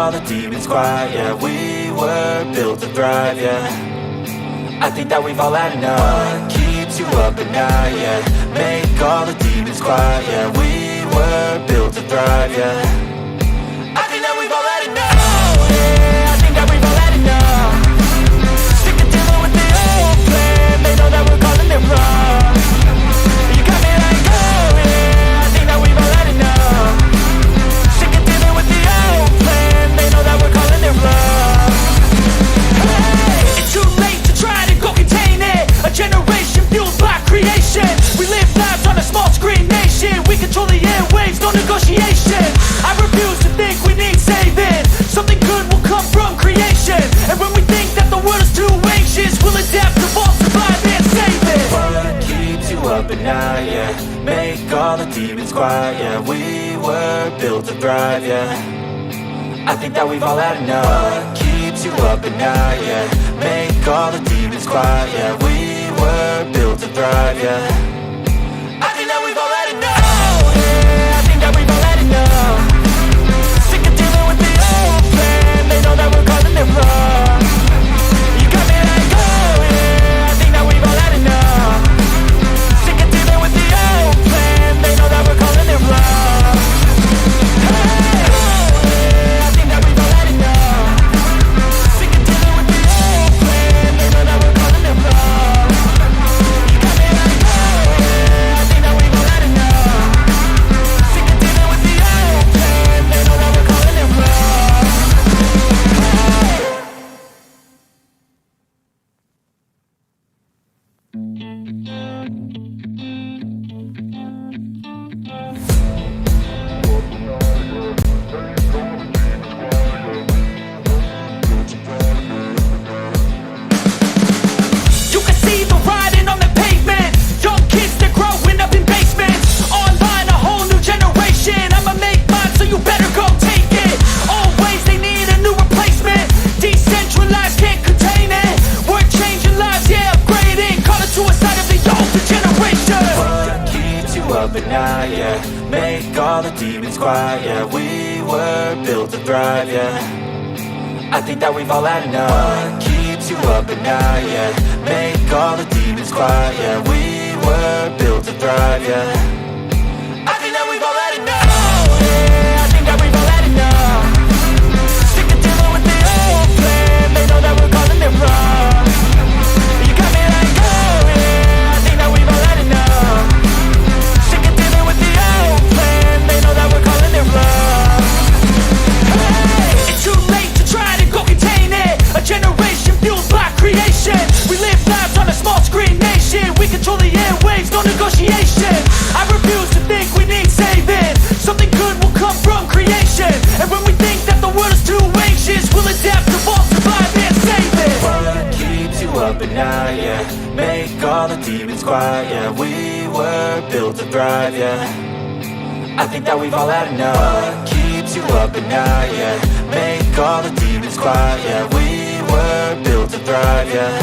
all the demons quiet, yeah. We were built to thrive, yeah. I think that we've all had enough. What keeps you up at night, yeah. Make all the demons quiet, yeah. We were built to thrive, yeah. I think that we've all had enough. Oh, yeah, I think that we've all had enough. Sick of dealing with the old plan. They know that we're calling it wrong. You got me like, oh yeah, I think that we've all had enough. Sick of dealing with the old plan. They know that we're calling it wrong. Hey, it's too late to try to go contain it. A generation fueled by creation. We live lives on a small screen nation. We control the airwaves, no negotiation. I refuse to think we need saving. Something good will come from creation. And when we think that the world is too anxious, we'll adapt, evolve, survive and save it. What keeps you up at night, yeah. Make all the demons quiet, yeah. We were built to thrive, yeah. I think that we've all had enough. What keeps you up at night, yeah. Make all the demons quiet, yeah. We were built to thrive, yeah. I think that we've all had enough. Oh yeah, I think that we've all had enough. Sick of dealing with the old plan. They know that we're calling it wrong. You got me like, oh yeah, I think that we've all had enough. Sick of dealing with the old plan. They know that we're calling it wrong. Hey, oh yeah, I think that we've all had enough. Sick of dealing with the old plan. They know that we're calling it wrong. You got me like, oh yeah, I think that we've all had enough. Sick of dealing with the old plan. They know that we're calling it wrong. You can see the writing on the pavement. Young kids, they're growing up in basements. Online, a whole new generation. I'ma make mine, so you better go take it. Always, they need a new replacement. Decentralized, can't contain it. We're changing lives, yeah, upgrading. Call it suicide of the older generation. What keeps you up at night, yeah. Make all the demons quiet, yeah. We were built to thrive, yeah. I think that we've all had enough. What keeps you up at night, yeah. Make all the demons quiet, yeah. We were built to thrive, yeah. I think that we've all had enough. Oh yeah, I think that we've all had enough. Sick of dealing with the old plan. They know that we're calling it wrong. You got me like, oh yeah, I think that we've all had enough. Sick of dealing with the old plan. They know that we're calling it wrong. Hey, it's too late to try to go contain it. A generation fueled by creation. We live lives on a small screen nation. We control the airwaves, no negotiation. I refuse to think we need saving. Something good will come from creation. And when we think that the world is too anxious, we'll adapt, evolve, survive and save it. What keeps you up at night, yeah. Make all the demons quiet, yeah. We were built to thrive, yeah. I think that we've all had enough. What keeps you up at night, yeah. Make all the demons quiet, yeah. We were built to thrive, yeah.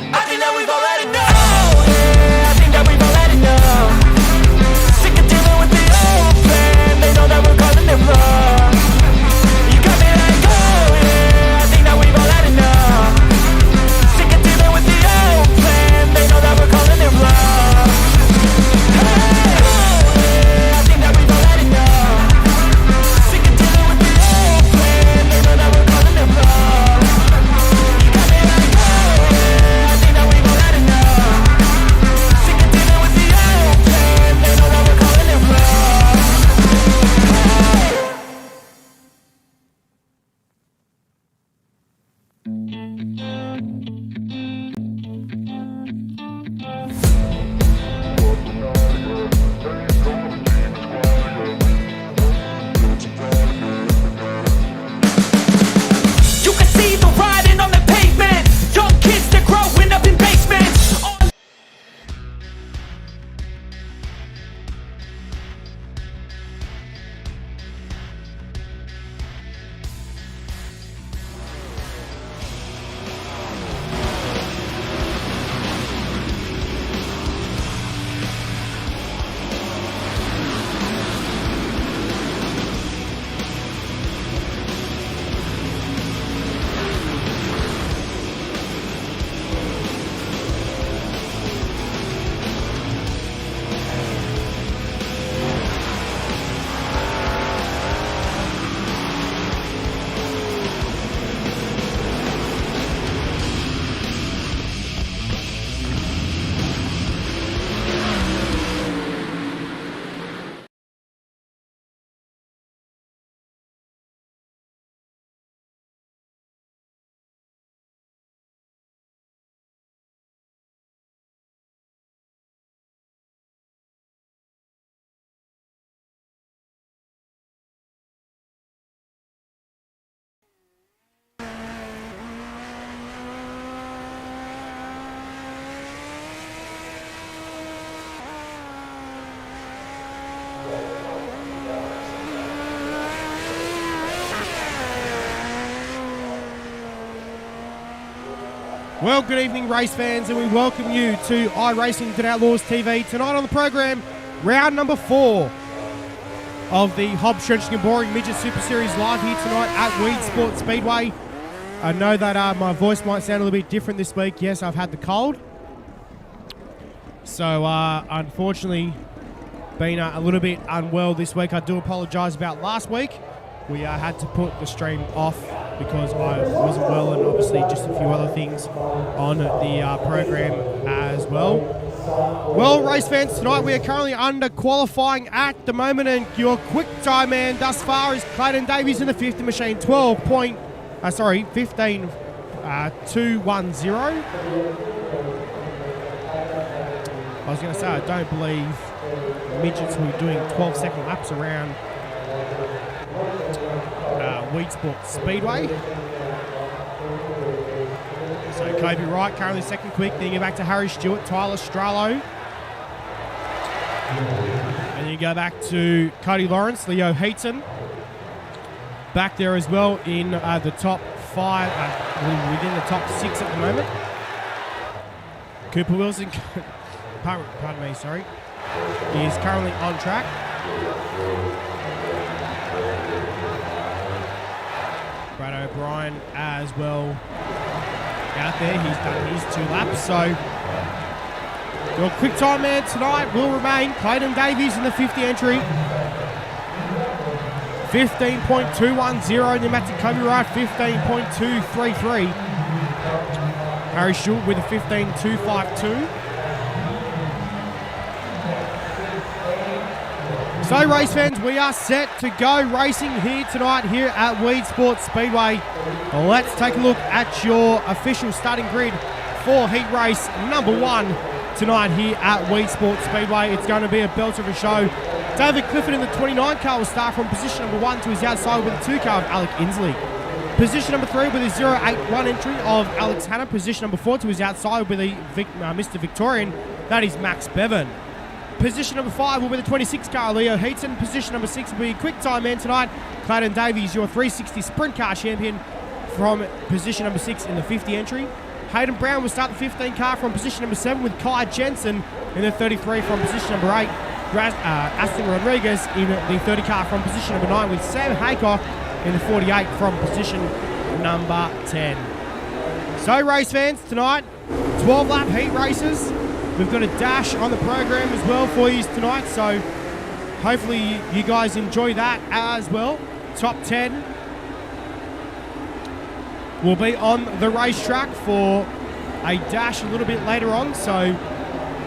I think that we've all had enough. Oh yeah, I think that we've all had enough. Sick of dealing with the old plan. They know that we're calling it wrong. You got me like, oh yeah, I think that we've all had enough. Sick of dealing with the old plan. They know that we're calling it wrong. Hey, oh yeah, I think that we've all had enough. Sick of dealing with the old plan. They know that we're calling it wrong. You got me like, oh Well, good evening, race fans, and we welcome you to iRacing to Outlaws TV. Tonight on the program, round number 4 of the HOBBS Stretching and Boring Midget Super Series live here tonight at Weedsport Speedway. I know that my voice might sound a little bit different this week. Yes, I've had the cold. So, unfortunately, been a little bit unwell this week. I do apologise about last week. We had to put the stream off because I wasn't well, and obviously just a few other things on the program as well. Well, race fans, tonight we are currently under qualifying at the moment, and your quick time man thus far is Clayton Davies in the 50 machine, 15.210. I was going to say, I don't believe midgets were doing 12-second laps around Weedsport Speedway. So Kobe Wright currently second quick, then you go back to Harry Stewart, Tyler Strallo. And then you go back to Cody Lawrence, Leo Heaton. Back there as well in the top 5, within the top 6 at the moment. Cooper Wilson, pardon me, sorry, is currently on track. Brad O'Brien as well out there. He's done his 2 laps. So your quick time man tonight will remain Clayton Davies in the 50 entry. 15.210. Then back to Kobe Wright, 15.233. Harry Stewart with a 15.252. So, race fans, we are set to go racing here tonight here at Weedsport Speedway. Let's take a look at your official starting grid for heat race number 1 tonight here at Weedsport Speedway. It's going to be a belter of a show. David Clifford in the 29 car will start from position number 1 to his outside with the 2 car of Alec Inslee. Position number 3 with a 081 entry of Alex Hanna. Position number 4 to his outside with a Mr. Victorian, that is Max Bevan. Position number 5 will be the 26 car, Leo Heaton. Position number 6 will be quick time man tonight, Clayton Davies, your 360 sprint car champion from position number 6 in the 50 entry. Hayden Brown will start the 15 car from position number 7 with Kai Jensen in the 33 from position number 8. Aston Rodriguez in the 30 car from position number 9 with Sam Haycock in the 48 from position number 10. So race fans, tonight 12 lap heat races. We've got a dash on the program as well for you tonight, so hopefully you guys enjoy that as well. Top 10 will be on the racetrack for a dash a little bit later on, so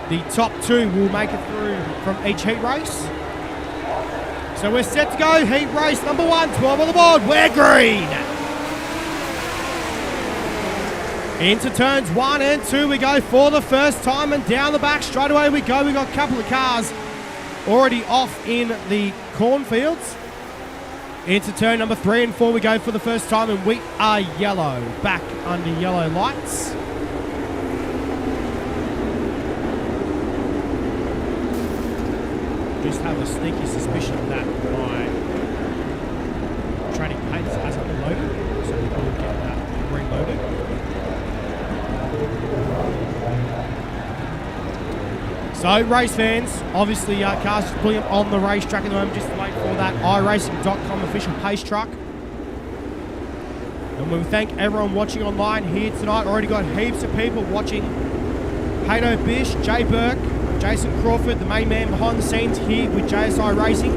the top 2 will make it through from each heat race. So we're set to go, heat race number 1, 12 on the board, we're green. Into turns 1 and 2 we go for the first time, and down the back straight away we go. We got a couple of cars already off in the cornfields. Into turn number 3 and 4 we go for the first time, and we are yellow, back under yellow lights. Just have a sneaky suspicion that my training pace hasn't loaded, so we will get that reloaded. So, race fans, obviously cars just pulling up on the racetrack at the moment, just to wait for that iRacing.com official pace truck. And we thank everyone watching online here tonight. Already got heaps of people watching. Hato Bish, Jay Burke, Jason Crawford, the main man behind the scenes here with JSI Racing.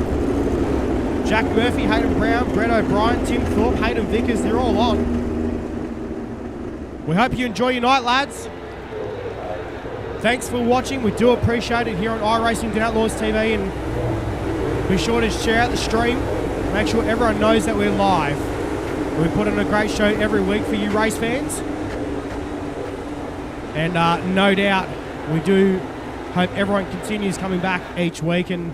Jack Murphy, Hayden Brown, Brett O'Brien, Tim Thorpe, Hayden Vickers, they're all on. We hope you enjoy your night, lads. Thanks for watching. We do appreciate it here on iRacing to Outlaws TV, and be sure to share out the stream. Make sure everyone knows that we're live. We put on a great show every week for you race fans. And no doubt, we do hope everyone continues coming back each week and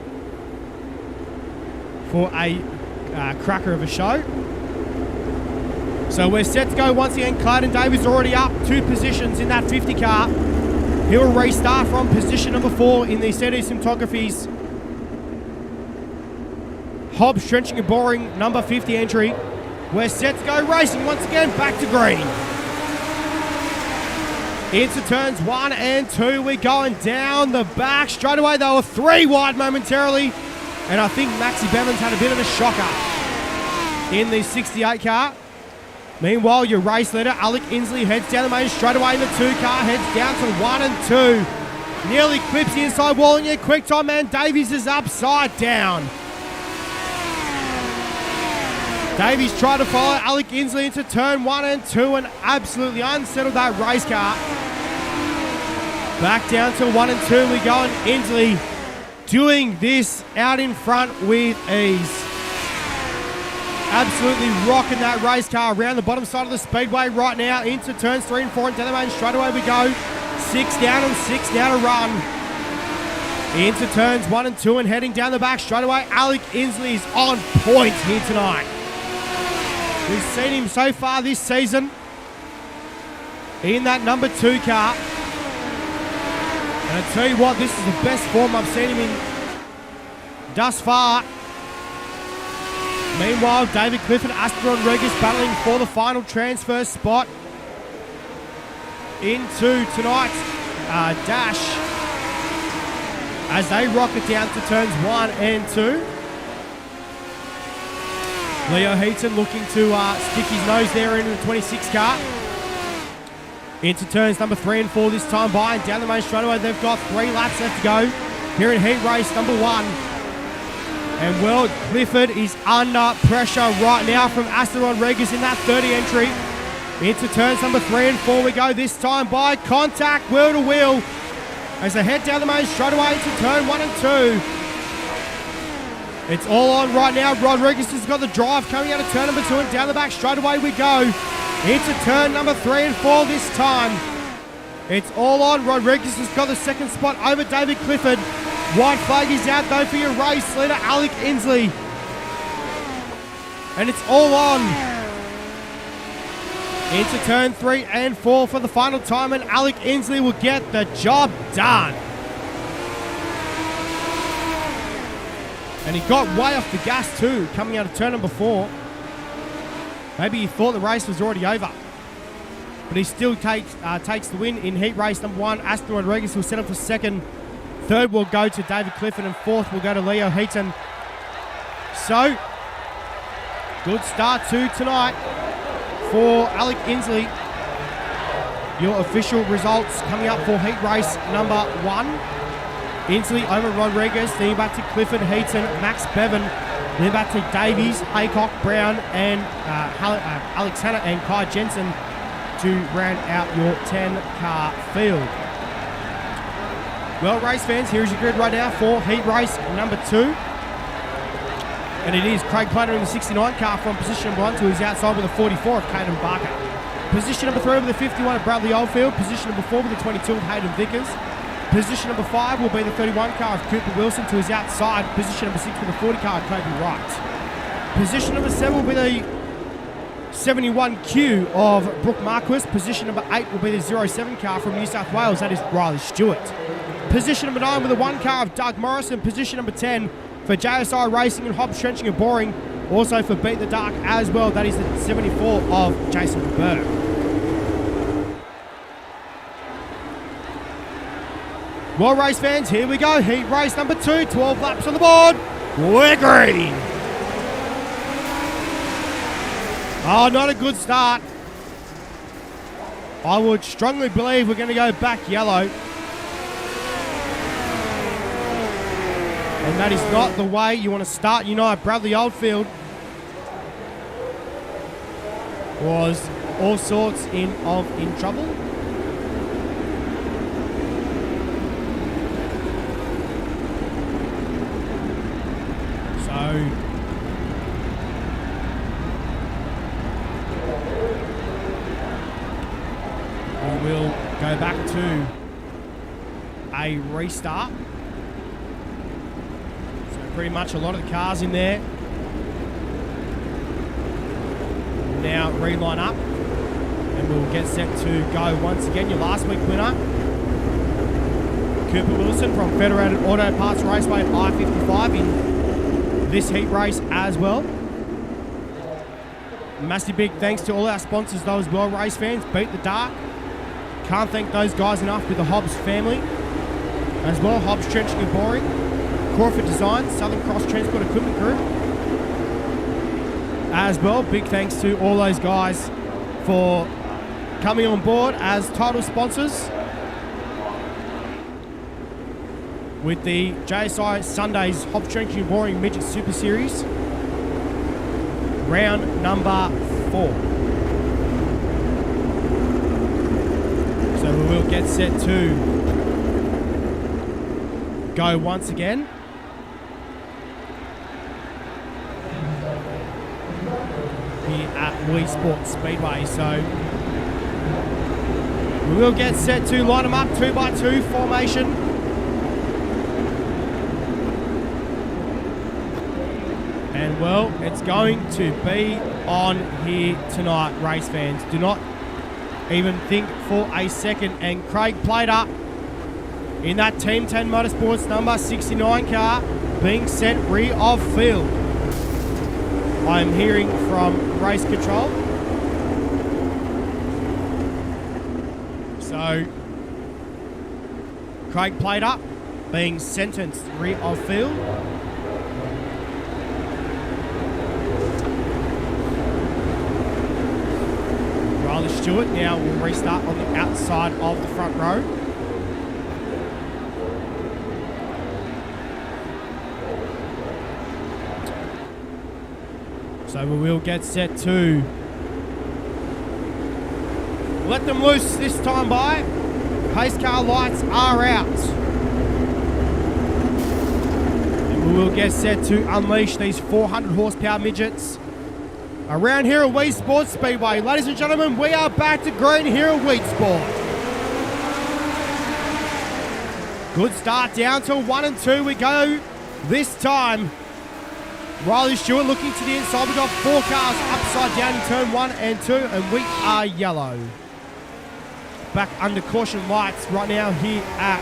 for a cracker of a show. So we're set to go once again. Clayton Davies already up 2 positions in that 50 car. He'll restart from position number 4 in the CD Cinematography's HOBBS Stretching and Boring number 50 entry. We're set to go racing once again, back to green. Into turns 1 and 2. We're going down the back. Straight away, they were 3 wide momentarily. And I think Maxi Bevan's had a bit of a shocker in the 68 car. Meanwhile, your race leader, Alec Inslee, heads down the main straight away in the 2 car, heads down to 1 and 2. Nearly clips the inside wall, and your quick time man Davies is upside down. Davies tried to follow Alec Inslee into turn 1 and 2 and absolutely unsettled that race car. Back down to 1 and 2 we go, and Inslee doing this out in front with ease. Absolutely rocking that race car around the bottom side of the speedway right now into turns 3 and 4 and down the main straight away we go. 6 down and 6 now to run. Into turns 1 and 2 and heading down the back straight away. Alec Inslee is on point here tonight. We've seen him so far this season in that number 2 car. And I tell you what, this is the best form I've seen him in thus far. Meanwhile, David Clifford, Aston Rodriguez battling for the final transfer spot into tonight's dash as they rocket down to turns 1 and 2. Leo Heaton looking to stick his nose there into the 26 car. Into turns number 3 and 4 this time by, and down the main straightaway they've got 3 laps left to go here in heat race number 1. And well, Clifford is under pressure right now from Aston Rodriguez in that 30 entry. Into turns number 3 and 4 we go this time by, contact wheel to wheel as they head down the main straightaway into turn 1 and 2. It's all on right now. Rodriguez has got the drive coming out of turn number 2 and down the back straight away we go. Into turn number 3 and 4 this time. It's all on. Rodriguez has got the second spot over David Clifford. White flag is out though for your race leader, Alec Inslee. And it's all on. Into turn 3 and 4 for the final time, and Alec Inslee will get the job done. And he got way off the gas too, coming out of turn number 4. Maybe he thought the race was already over. But he still takes the win in heat race number 1. Aston Rodriguez will set up for second. Third will go to David Clifford, and fourth will go to Leo Heaton. So, good start to tonight for Alec Inslee. Your official results coming up for heat race number 1. Inslee over Rodriguez, then back to Clifford, Heaton, Max Bevan, then back to Davies, Haycock, Brown, and Alexander and Kai Jensen to round out your 10-car field. Well, race fans, here is your grid right now for heat race number 2. And it is Craig Plater in the 69 car from position number 1 to his outside with a 44 of Caden Barker. Position number 3 with the 51 of Bradley Oldfield. Position number 4 with the 22 of Hayden Vickers. Position number 5 will be the 31 car of Cooper Wilson to his outside. Position number 6 with the 40 car of Kobe Wright. Position number 7 will be the 71Q of Brooke Marquis. Position number 8 will be the 07 car from New South Wales. That is Riley Stewart. Position number 9 with the 1 car of Doug Morrison. Position number 10 for JSI Racing and Hobbs Trenching and Boring. Also for Beat the Dark as well. That is the 74 of Jason Burke. Well, race fans, here we go. Heat race number 2, 12 laps on the board. We're green. Oh, not a good start. I would strongly believe we're going to go back yellow. And that is not the way you want to start. You know, Bradley Oldfield was all sorts in trouble. So we will go back to a restart. So pretty much a lot of the cars in there now reline up, and we'll get set to go once again. Your last week winner, Cooper Wilson from Federated Auto Parts Raceway at I-55 in this heat race as well. Massive big thanks to all our sponsors though as well, race fans. Beat the Dark, Can't thank those guys enough with the HOBBS family. As well, HOBBS Trenching and Boring, Crawford Design, Southern Cross Transport Equipment Group. As well, big thanks to all those guys for coming on board as title sponsors with the JSI Sundays HOBBS Trenching and Boring Midget Super Series. Round number 4. So we will get set to go once again. Here at Weedsport Speedway. So we will get set to line them up 2x2 formation. And well, it's going to be on here tonight, race fans. Do not even think for a second. And Craig played up in that Team 10 Motorsports number 69 car being sent rear of field. I'm hearing from race control. So Craig played up being sentenced rear of field. Riley Stewart now will restart on the outside of the front row. So we will get set to let them loose this time by. Pace car lights are out. And we will get set to unleash these 400 horsepower midgets around here at Weedsport Speedway. Ladies and gentlemen, we are back to green here at Weedsport. Good start down to 1 and 2 we go this time. Riley Stewart looking to the inside. We've got 4 cars upside down in turn 1 and 2, and we are yellow. Back under caution lights right now here at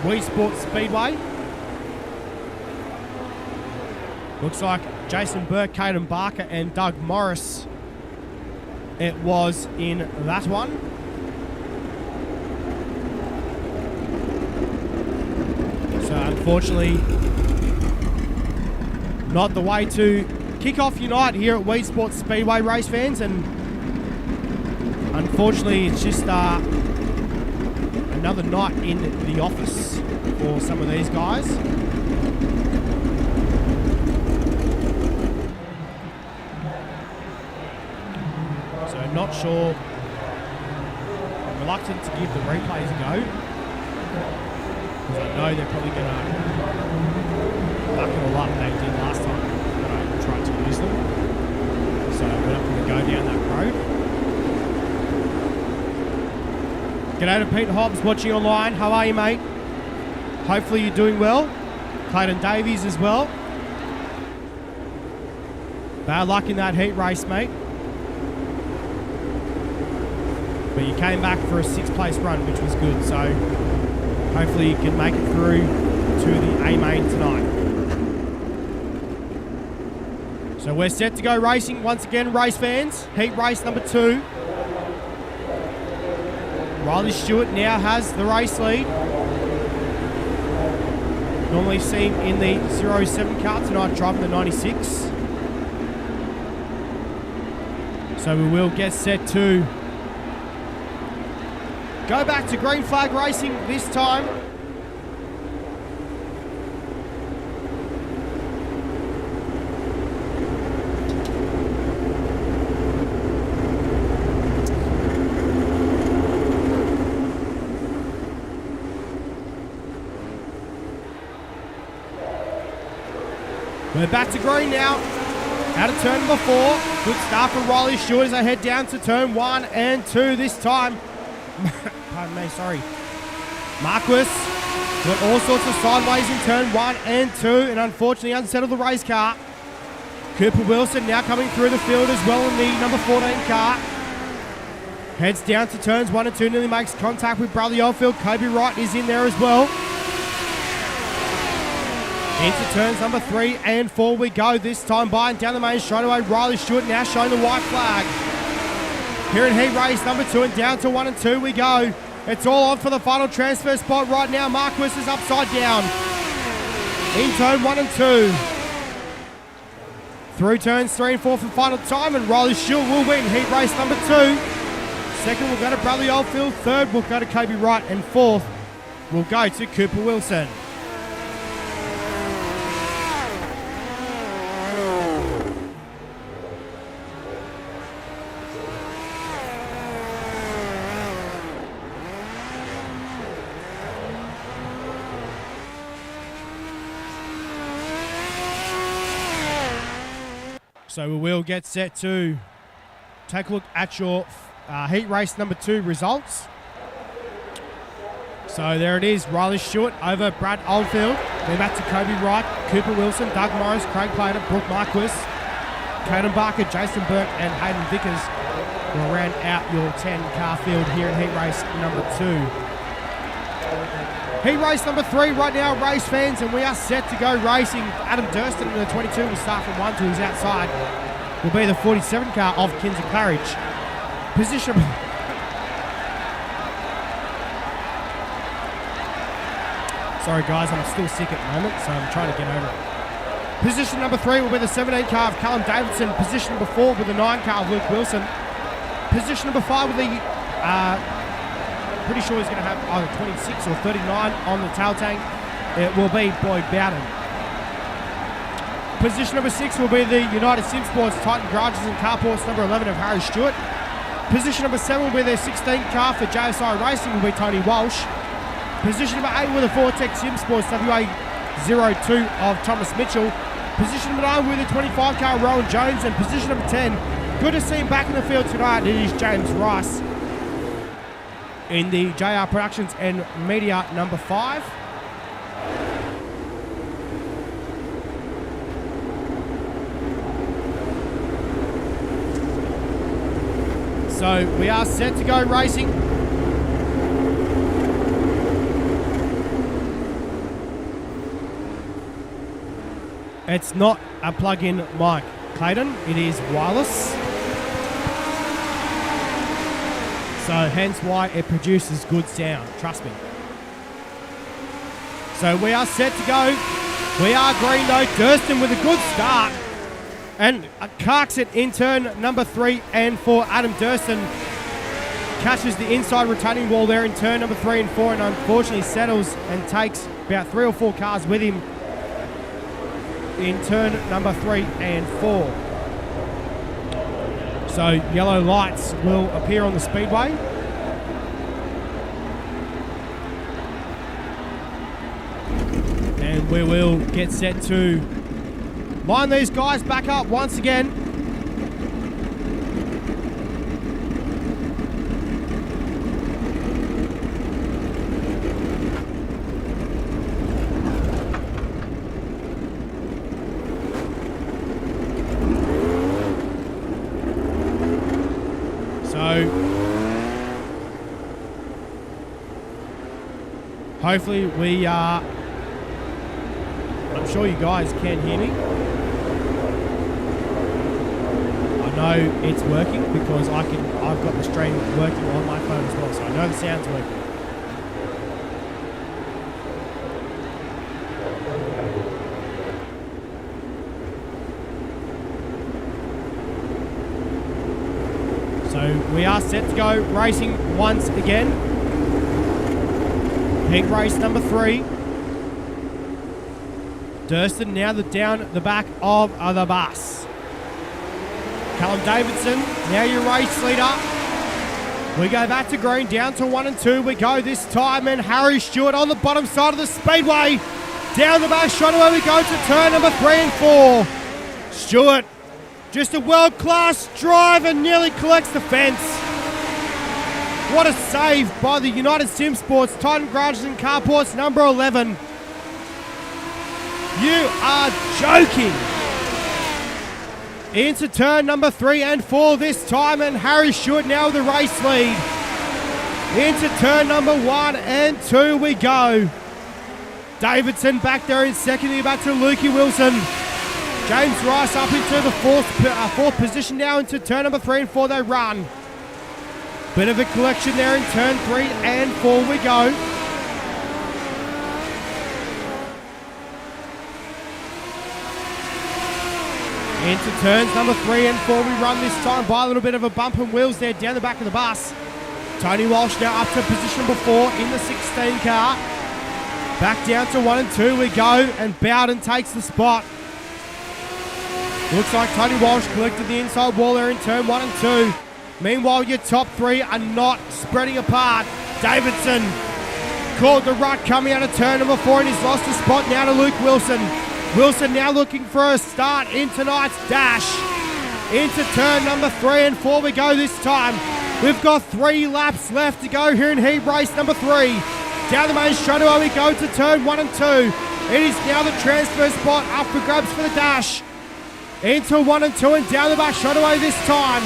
Weedsport Speedway. Looks like Jason Burke, Caden Barker, and Doug Morris it was in that one. So unfortunately, not the way to kick off your night here at Weedsport Speedway, race fans, and unfortunately it's just another night in the office for some of these guys. So not sure, I'm reluctant to give the replays a go, because I know they're probably going to buck it all up. They did last time that I tried to use them. So we're not going to go down that road. G'day to Pete Hobbs watching online. How are you, mate? Hopefully you're doing well. Clayton Davies as well. Bad luck in that heat race, mate. But you came back for a 6th place run, which was good. So hopefully you can make it through to the A main tonight. So we're set to go racing once again, race fans. Heat race number 2. Riley Stewart now has the race lead. Normally seen in the 07 car, tonight driving the 96. So we will get set to go back to green flag racing this time. We're back to green now. Out of turn number 4. Good start for Riley Stewart as they head down to turn 1 and 2 this time. Pardon me, sorry. Marquis got all sorts of sideways in turn 1 and 2 and unfortunately unsettled the race car. Cooper Wilson now coming through the field as well in the number 14 car. Heads down to turns 1 and 2, nearly makes contact with Bradley Oldfield. Kobe Wright is in there as well. Into turns number 3 and 4 we go this time by, and down the main straightaway Riley Stewart now showing the white flag. here in heat race number 2, and down to 1 and 2 we go. It's all on for the final transfer spot right now. Marquis is upside down. In turn 1 and 2. Through turns 3 and 4 for final time, and Riley Stewart will win heat race number 2. Second will go to Bradley Oldfield. Third will go to Kobe Wright, and fourth will go to Cooper Wilson. So we will get set to take a look at your heat race number 2 results. So there it is, Riley Stewart over Brad Oldfield. Then back to Kobe Wright, Cooper Wilson, Doug Morris, Craig Plater, Brooke Marquis, Caden Barker, Jason Burke and Hayden Vickers will round out your 10-car field here in heat race number 2. Heat race number 3 right now, race fans, and we are set to go racing. Adam Durston in the 22 will start from 1 to his outside. Will be the 47 car of Kinsey Claridge. Position... Sorry guys, I'm still sick at the moment, so I'm trying to get over it. Position number 3 will be the 17 car of Callum Davidson. Position number 4 with the 9 car of Luke Wilson. Position number 5 with the... pretty sure he's going to have either 26 or 39 on the tail tank. It will be Boyd Bowden. Position number 6 will be the United Sim Sports Titan Garages and Carports number 11 of Harry Stewart. Position number 7 will be their 16 car for JSI Racing will be Tony Walsh. Position number 8 with the Vortex Sim Sports WA02 of Thomas Mitchell. Position number 9 with the 25 car Rowan Jones. And position number 10, good to see him back in the field tonight, it is James Rice in the JR Productions and Media number 5. So we are set to go racing. It's not a plug-in mic, Clayton. It is wireless. So hence why it produces good sound, trust me. So we are set to go. We are green though. Durston with a good start. And carks it in turn number 3 and 4. Adam Durston catches the inside retaining wall there in turn number 3 and 4 and unfortunately settles and takes about 3 or 4 cars with him in turn number 3 and 4. So yellow lights will appear on the speedway. And we will get set to line these guys back up once again. Hopefully we are, I'm sure you guys can hear me. I know it's working because I've got the stream working on my phone as well, so I know the sound's working. So we are set to go racing once again. Heat race number 3. Durston now down the back of the bus. Callum Davidson, now your race leader. We go back to green, down to 1 and 2. We go this time, and Harry Stewart on the bottom side of the speedway. Down the back straight away we go to turn number 3 and 4. Stewart, just a world-class drive and nearly collects the fence. What a save by the United Sim Sports Titan Garages and Carports number 11. You are joking. Into turn number 3 and 4 this time, and Harry Stewart now with the race lead. Into turn number 1 and 2 we go. Davidson back there in second, back to Lukey Wilson. James Rice up into the fourth position now into turn number 3 and 4 they run. Bit of a collection there in turn 3 and 4 we go. Into turns number 3 and 4 we run this time by a little bit of a bump and wheels there down the back of the bus. Tony Walsh now up to position number 4 in the 16 car. Back down to 1 and 2 we go, and Bowden takes the spot. Looks like Tony Walsh collected the inside wall there in turn 1 and 2. Meanwhile, your top 3 are not spreading apart. Davidson called the rut coming out of turn number 4, and he's lost the spot now to Luke Wilson. Wilson now looking for a start in tonight's dash. Into turn number 3 and 4 we go this time. We've got 3 laps left to go here in heat race number 3. Down the main straightaway we go to turn 1 and 2. It is now the transfer spot up for grabs for the dash. Into 1 and 2 and down the back straightaway this time.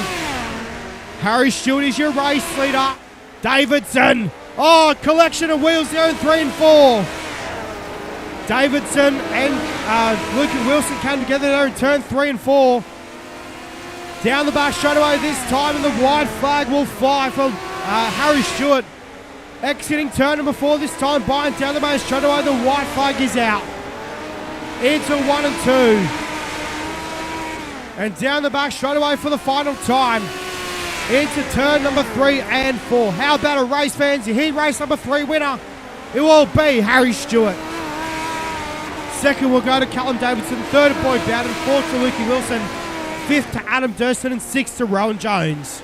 Harry Stewart is your race leader. Davidson. Oh, collection of wheels there in 3 and 4. Davidson and Luke Wilson came together there in turn 3 and 4. Down the back straightaway this time, and the white flag will fly from Harry Stewart. Exiting turn number 4 this time by and down the main straightaway, the white flag is out. Into 1 and 2. And down the back straightaway for the final time. Into turn number 3 and 4. How about a race, fans? Your heat race number 3 winner, it will be Harry Stewart. Second will go to Callum Davidson. Third to Boyd Bowden. Fourth to Lukey Wilson. Fifth to Adam Durston. And sixth to Rowan Jones.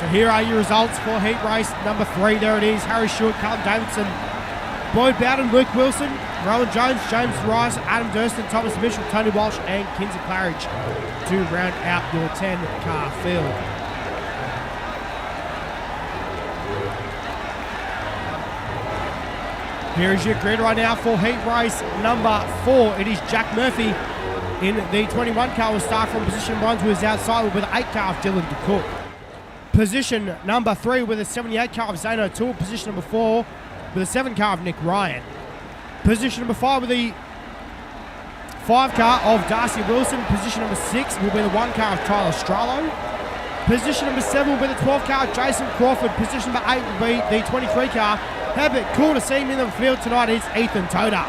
So here are your results for heat race number 3. There it is. Harry Stewart, Callum Davidson, Boyd Bowden, Luke Wilson, Rowan Jones, James Rice, Adam Durston, Thomas Mitchell, Tony Walsh and Kinsey Claridge to round out your 10-car field. Here is your grid right now for heat race number 4. It is Jack Murphy in the 21 car. Will start from position 1 to his outside with an 8 car of Dylan DeCook. Position number 3 with a 78 car of Zane O'Toole. Position number 4 with a 7 car of Nick Ryan. Position number 5 with the 5 car of Darcy Wilson. Position number 6 will be the 1 car of Tyler Strallo. Position number 7 will be the 12 car of Jason Crawford. Position number 8 will be the 23 car. How bit cool to see him in the field tonight is Ethan Toda.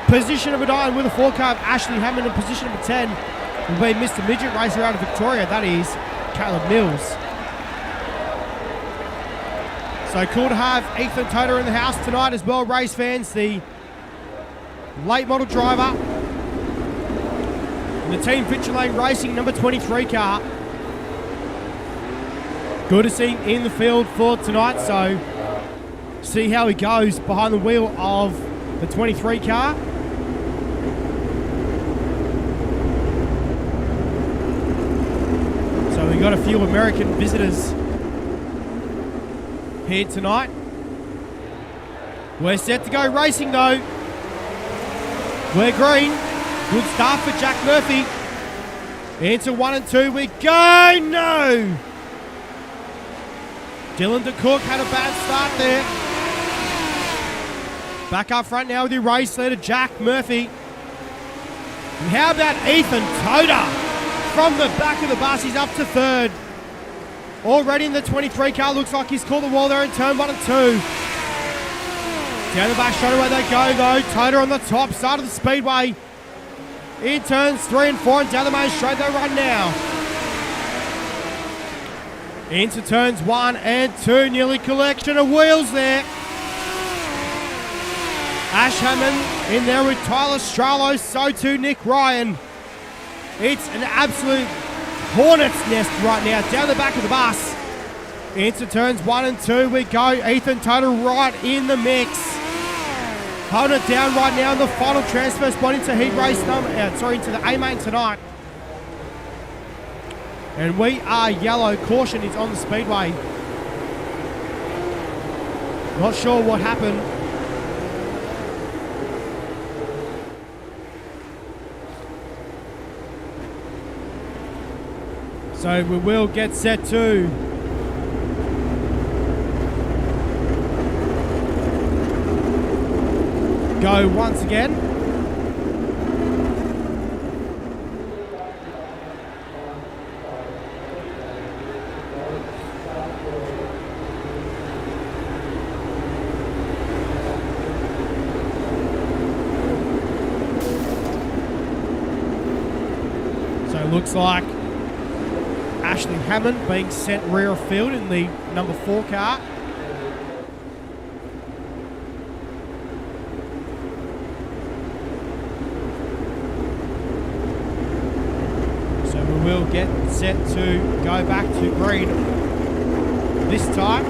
Position number 9 with the 4 car of Ashley Hammond. And position number 10 will be Mr. Midget racer out of Victoria. That is Caleb Mills. So cool to have Ethan Toda in the house tonight as well, race fans. The late model driver in the Team Fitcher Lane Racing number 23 car. Good to see him in the field for tonight. So see how he goes behind the wheel of the 23 car. So we got a few American visitors here tonight. We're set to go racing though. We're green. Good start for Jack Murphy. Into 1 and 2 we go. No! Dylan DeCook had a bad start there. Back up front now with your race leader Jack Murphy. And how about Ethan Toda? From the back of the bus, he's up to 3rd. Already in the 23 car, looks like he's caught the wall there in turn 1 and 2. Down the back straightaway they go though. Toda on the top side of the speedway. In turns 3 and 4 and down the main straight they run now. Into turns 1 and 2, nearly collection of wheels there. Ash Hammond in there with Tyler Strallo, so too Nick Ryan. It's an absolute hornet's nest right now down the back of the bus. Into turns 1 and 2 we go. Ethan Toda right in the mix. Holding it down right now in the final transfer spot into heat race into the A main tonight. And we are yellow. Caution is on the speedway. Not sure what happened. So we will get set to go once again. So it looks like Ashley Hammond being sent rear of field in the number 4 car. So we will get set to go back to green this time.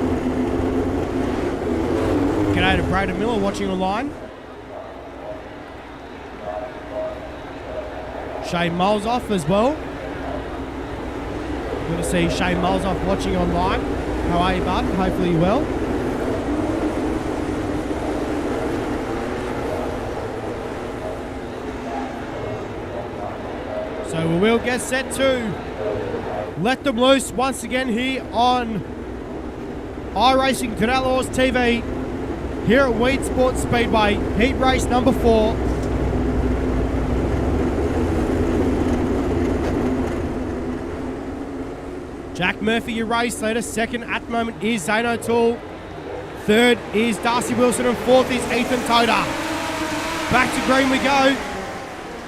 G'day to Braden Miller watching online. Shane Molzoff as well. Good to see Shane Molzoff watching online. How are you, bud? Hopefully you're well. So we will get set to let them loose once again here on iRacing Cadet Laws TV here at Weedsport Speedway, heat race number 4. Jack Murphy, your race leader. Second at the moment is Zane O'Toole. Third is Darcy Wilson, and fourth is Ethan Toda. Back to green we go.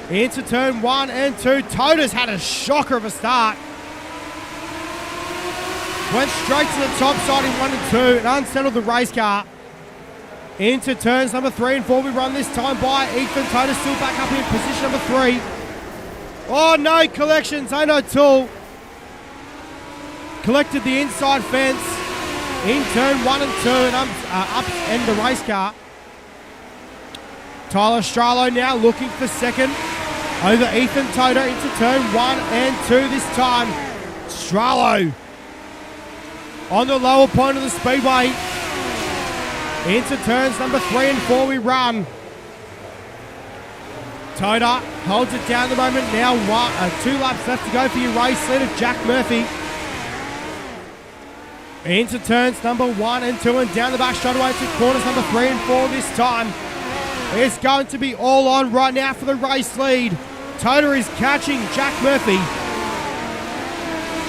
Into turn 1 and 2. Toda's had a shocker of a start. Went straight to the top side in 1 and 2 and unsettled the race car. Into turns number 3 and 4 we run this time by Ethan Toda, still back up in position number 3. Oh no, collection, Zane O'Toole collected the inside fence in turn 1 and 2 and upend the race car. Tyler Stralo now looking for second over Ethan Toda into turn 1 and 2 this time. Stralo on the lower point of the speedway. Into turns number 3 and 4 we run. Toda holds it down at the moment. Now 2 laps left to go for your race leader, Jack Murphy. Into turns number 1 and 2 and down the back straight away to corners number 3 and 4 this time. It's going to be all on right now for the race lead. Toda is catching Jack Murphy.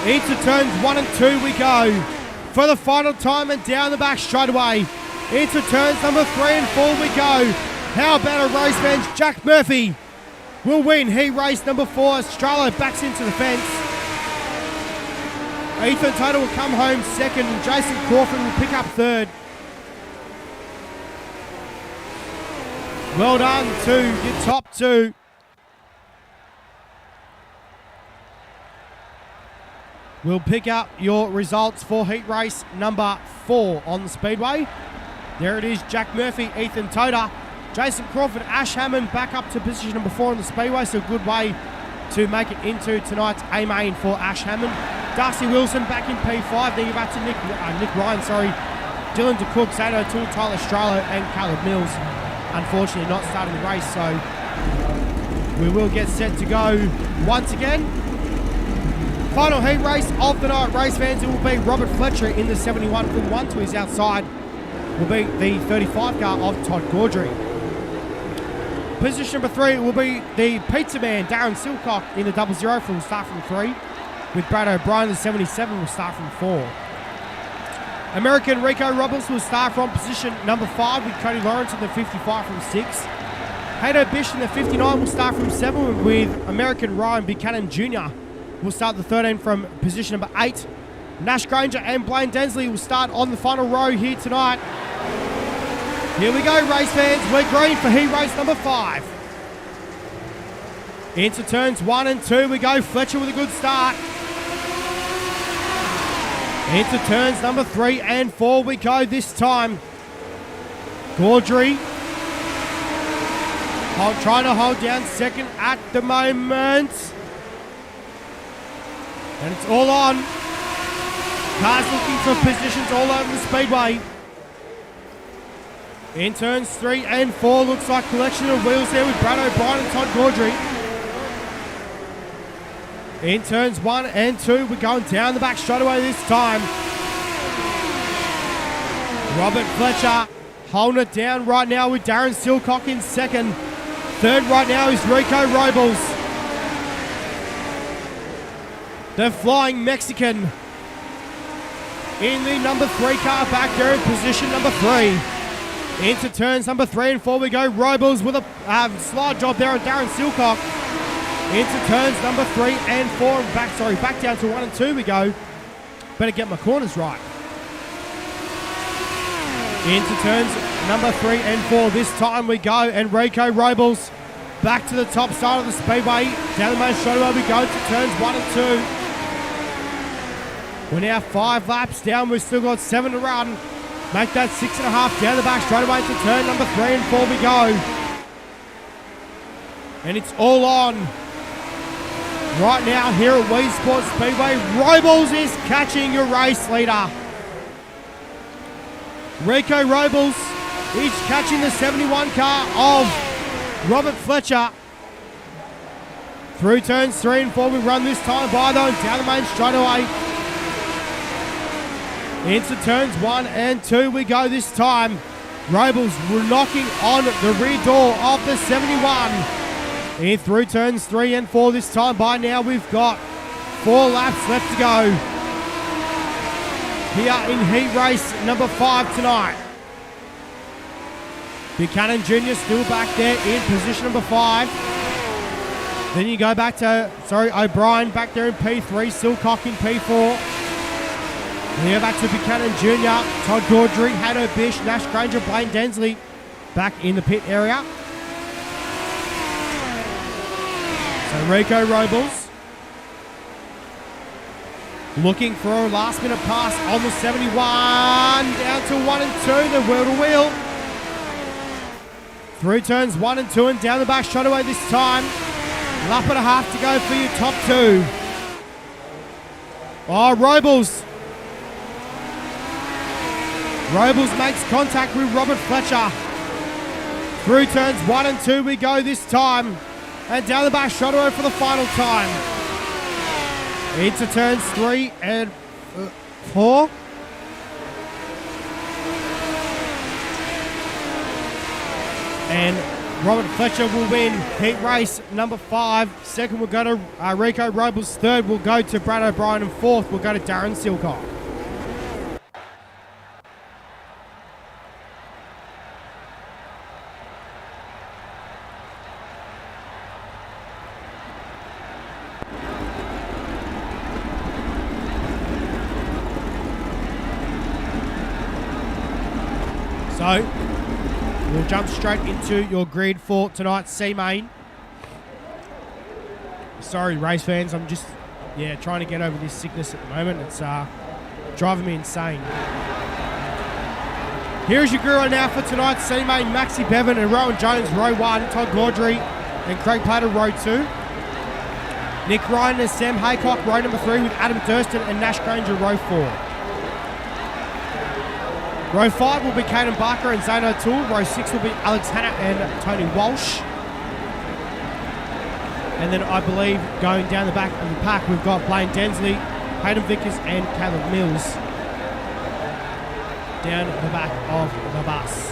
Into turns 1 and 2 we go for the final time and down the back straight away. Into turns number 3 and 4 we go. How about a race bench? Jack Murphy will win heat race number 4. Stralo backs into the fence. Ethan Toda will come home second and Jason Crawford will pick up third. Well done to your top 2. We'll pick up your results for heat race number 4 on the speedway. There it is, Jack Murphy, Ethan Toda, Jason Crawford, Ash Hammond back up to position number 4 on the speedway, so a good way to make it into tonight's A-main for Ash Hammond. Darcy Wilson back in P5, then you're back to Nick Ryan, Dylan DeCook, Zane O'Toole, Tyler Stralo and Caleb Mills. Unfortunately not starting the race, so we will get set to go once again. Final heat race of the night, race fans. It will be Robert Fletcher in the 71 from 1 to his outside. Will be the 35 car of Todd Gaudry. Position number 3 will be the pizza man, Darren Silcock, in the 00 from start from 3. With Brad O'Brien, the 77 will start from 4. American Rico Roberts will start from position number 5 with Cody Lawrence in the 55 from 6. Hato Bish in the 59 will start from 7 with American Ryan Buchanan Jr. will start the 13 from position number 8. Nash Granger and Blaine Densley will start on the final row here tonight. Here we go, race fans. We're green for heat race number 5. Into turns 1 and 2 we go. Fletcher with a good start. Into turns number 3 and 4 we go this time. Gaudry trying to hold down second at the moment. And it's all on. Cars looking for positions all over the speedway. In turns 3 and 4, looks like collection of wheels there with Brad O'Brien and Todd Gaudry. In turns 1 and 2, we're going down the back straight away this time. Robert Fletcher holding it down right now with Darren Silcock in second. Third right now is Rico Robles. The Flying Mexican in the number 3 car back there in position number 3. Into turns number 3 and 4 we go. Robles with a slide job there on Darren Silcock. Into turns number 3 and 4. Back down to 1 and 2 we go. Better get my corners right. Into turns number 3 and 4. This time we go. And Rico Robles back to the top side of the speedway. Down the main straightaway we go to turns 1 and 2. We're now 5 laps down. We've still got 7 to run. Make that 6.5 down the back straightaway to turn number 3 and 4 we go. And it's all on. Right now here at Weedsport Speedway, Robles is catching your race leader. Rico Robles is catching the 71 car of Robert Fletcher. Through turns 3 and 4 we run this time by though, and down the main straightaway. Into turns 1 and 2 we go this time. Robles knocking on the rear door of the 71. In through turns 3 and 4 this time. By now we've got 4 laps left to go here in heat race number 5 tonight. Buchanan Jr. still back there in position number 5. Then you go back to, O'Brien back there in P3, Silcock in P4. Here back to Buchanan Jr., Todd Gaudry, Haddo Bish, Nash Granger, Blaine Densley back in the pit area. So Rico Robles looking for a last minute pass on the 71, down to 1 and 2, the wheel to wheel. Through turns 1 and 2 and down the back straightaway this time. Lap and a half to go for your top 2. Oh, Robles makes contact with Robert Fletcher. Through turns 1 and 2 we go this time. And down the back straightaway for the final time. Into turns 3 and 4. And Robert Fletcher will win heat race number 5. Second will go to Rico Robles. Third will go to Brad O'Brien. And fourth will go to Darren Silcock. So, we'll jump straight into your grid for tonight's C-Main. Sorry, race fans, I'm just, trying to get over this sickness at the moment. It's driving me insane. Here's your guru now for tonight's C-Main. Maxi Bevan and Rowan Jones, row 1. Todd Gaudry and Craig Platter, row 2. Nick Ryan and Sam Haycock, row number 3 with Adam Durston and Nash Granger, row 4. Row 5 will be Caden Barker and Zane O'Toole. Row 6 will be Alex Hanna and Tony Walsh. And then I believe going down the back of the pack, we've got Blaine Densley, Hayden Vickers and Caleb Mills down the back of the bus.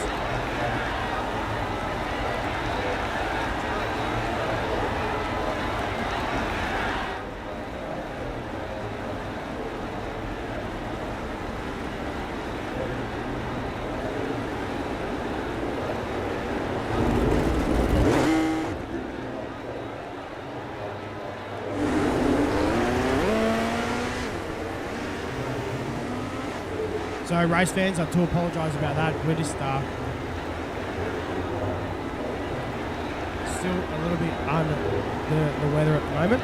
So race fans, I do apologise about that. We're just still a little bit under the weather at the moment.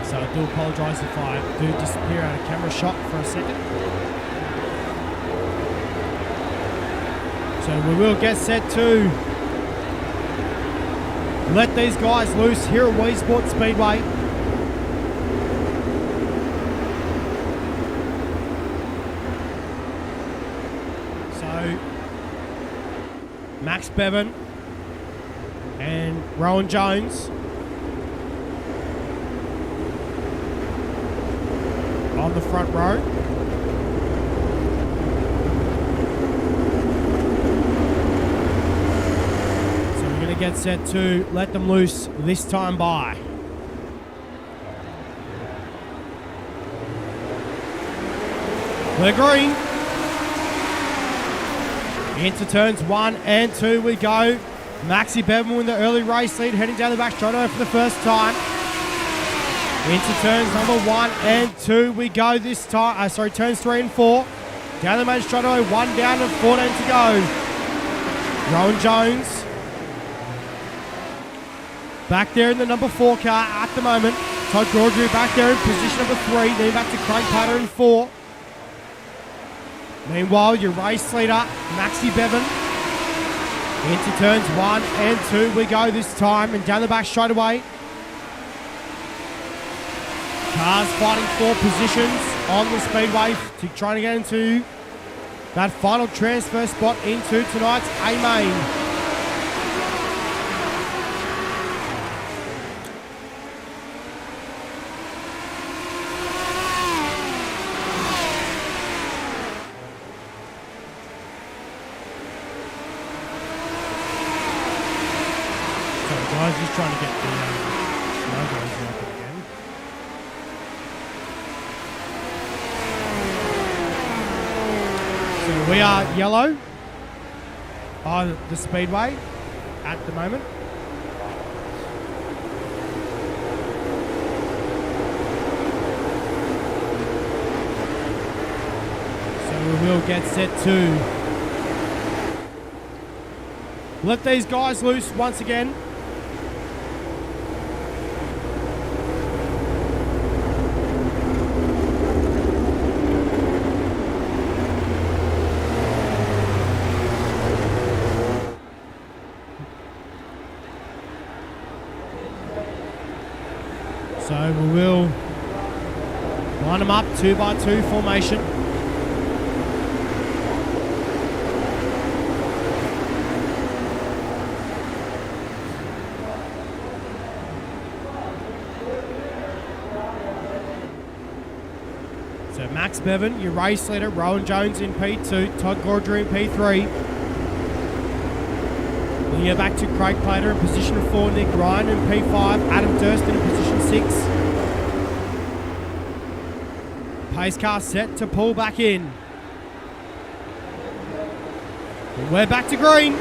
So I do apologise if I do disappear out of camera shot for a second. So we will get set to let these guys loose here at Weedsport Speedway. Max Bevan and Rowan Jones on the front row. So we're going to get set to let them loose this time by. We're green. Into turns 1 and 2 we go. Maxi Bevan with the early race lead, heading down the back straight for the first time. Into turns number 1 and 2 we go this time. Turns 3 and 4. Down the main straightaway, 1 down and 14 to go. Rowan Jones. Back there in the number 4 car at the moment. Todd Gaudry back there in position number 3. Then back to Craig Platter in 4. Meanwhile, your race leader, Maxi Bevan. Into turns 1 and 2 we go this time, and down the back straight away. Cars fighting for positions on the speedway to try to get into that final transfer spot into tonight's A-Main. Guys, just trying to get the logos up again. So we are yellow on the speedway at the moment. So we will get set to let these guys loose once again. So we will line them up 2x2 formation. So Max Bevan, your race leader, Rowan Jones in P2, Todd Gaudry in P3. We'll get back to Craig Plater in position 4, Nick Ryan in P5, Adam Durston in position 6. Pace car set to pull back in. And we're back to green.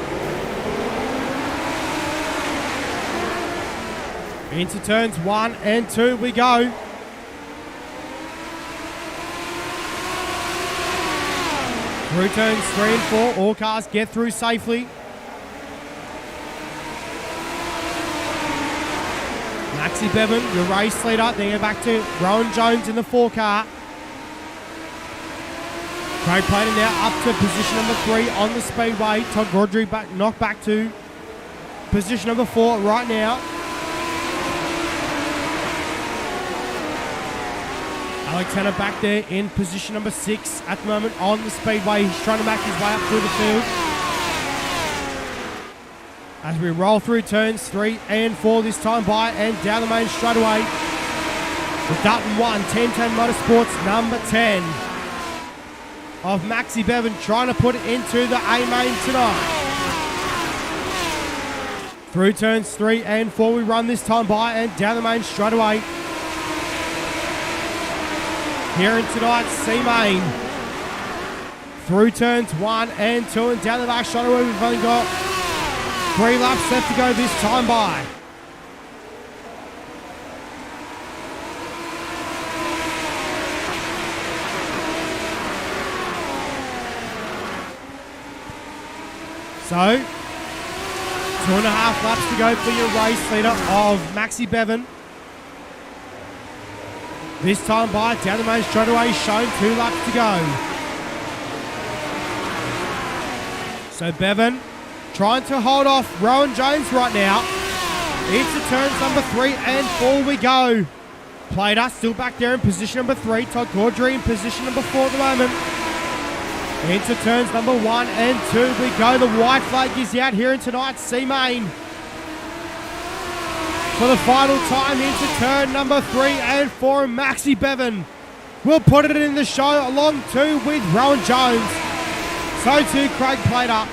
Into turns 1 and 2 we go. Through turns 3 and 4, all cars get through safely. Maxi Bevan, your race leader. Then back to Rowan Jones in the 4 car. Craig Plater now up to position number 3 on the speedway. Todd Gaudry knocked back to position number 4 right now. Alex Hanna back there in position number 6 at the moment on the speedway. He's trying to make his way up through the field. As we roll through turns 3 and 4 this time by and down the main straight away. The Dutton 1, 1010 Motorsports number 10 of Maxi Bevan trying to put it into the A-Main tonight. Through turns 3 and 4 we run this time by and down the main straight away. Here in tonight's C-Main. Through turns 1 and 2 and down the back straight away we've only got 3 laps left to go this time by. So, 2.5 laps to go for your race leader of Maxi Bevan. This time by, down the main straightaway, shown 2 laps to go. So Bevan trying to hold off Rowan Jones right now. Into turns number 3 and 4 we go. Plater still back there in position number 3. Todd Gaudry in position number 4 at the moment. Into turns number 1 and 2 we go. The white flag is out here in tonight's C-Main. For the final time into turn number 3 and 4, Maxi Bevan will put it in the show along too with Rowan Jones. So too Craig Plater.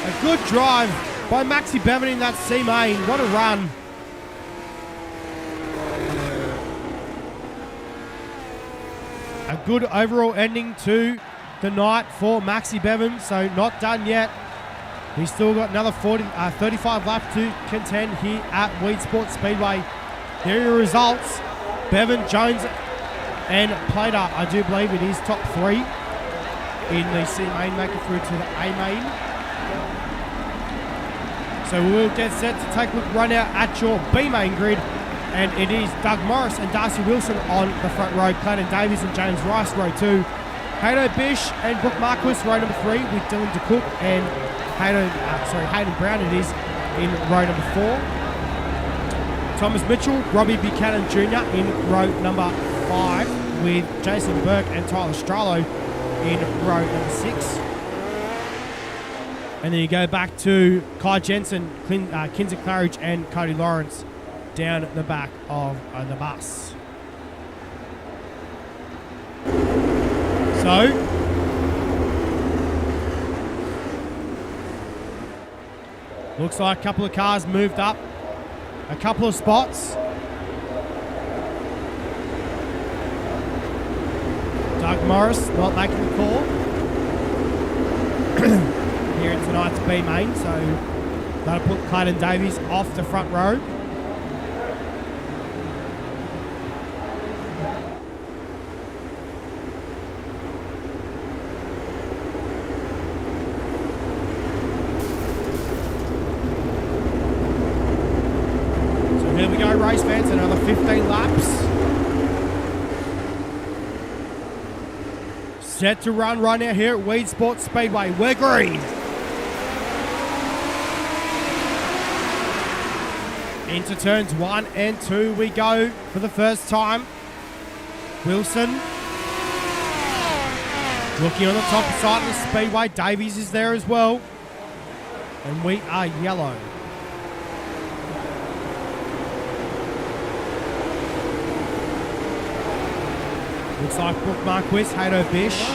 A good drive by Maxi Bevan in that C main. What a run. A good overall ending to the night for Maxi Bevan. So not done yet. He's still got another 35 laps to contend here at Weedsport Speedway. Here are your results. Bevan, Jones and Plater, I do believe it is top 3 in the C main, make it through to the A main. So we'll get set to take a look right now at your B main grid. And it is Doug Morris and Darcy Wilson on the front row. Clayton Davies and James Rice, row 2. Hayden Bish and Brooke Marquis, row number 3, with Dylan DeCook and Hayden Brown it is in row number 4. Thomas Mitchell, Robbie Buchanan Jr. in row number 5, with Jason Burke and Tyler Strallo in row number 6. And then you go back to Kai Jensen, Kinsey Claridge and Cody Lawrence down the back of the bus. So, looks like a couple of cars moved up a couple of spots. Doug Morris not making the call here in tonight's B main, so that'll put Clayton Davies off the front row. Here we go, race fans, another 15 laps. Set to run right now here at Weedsport Speedway. We're green. Into turns 1 and 2 we go for the first time. Wilson looking on the top side of the speedway. Davies is there as well. And we are yellow. Looks like Brooke Marquis, Hato Bish.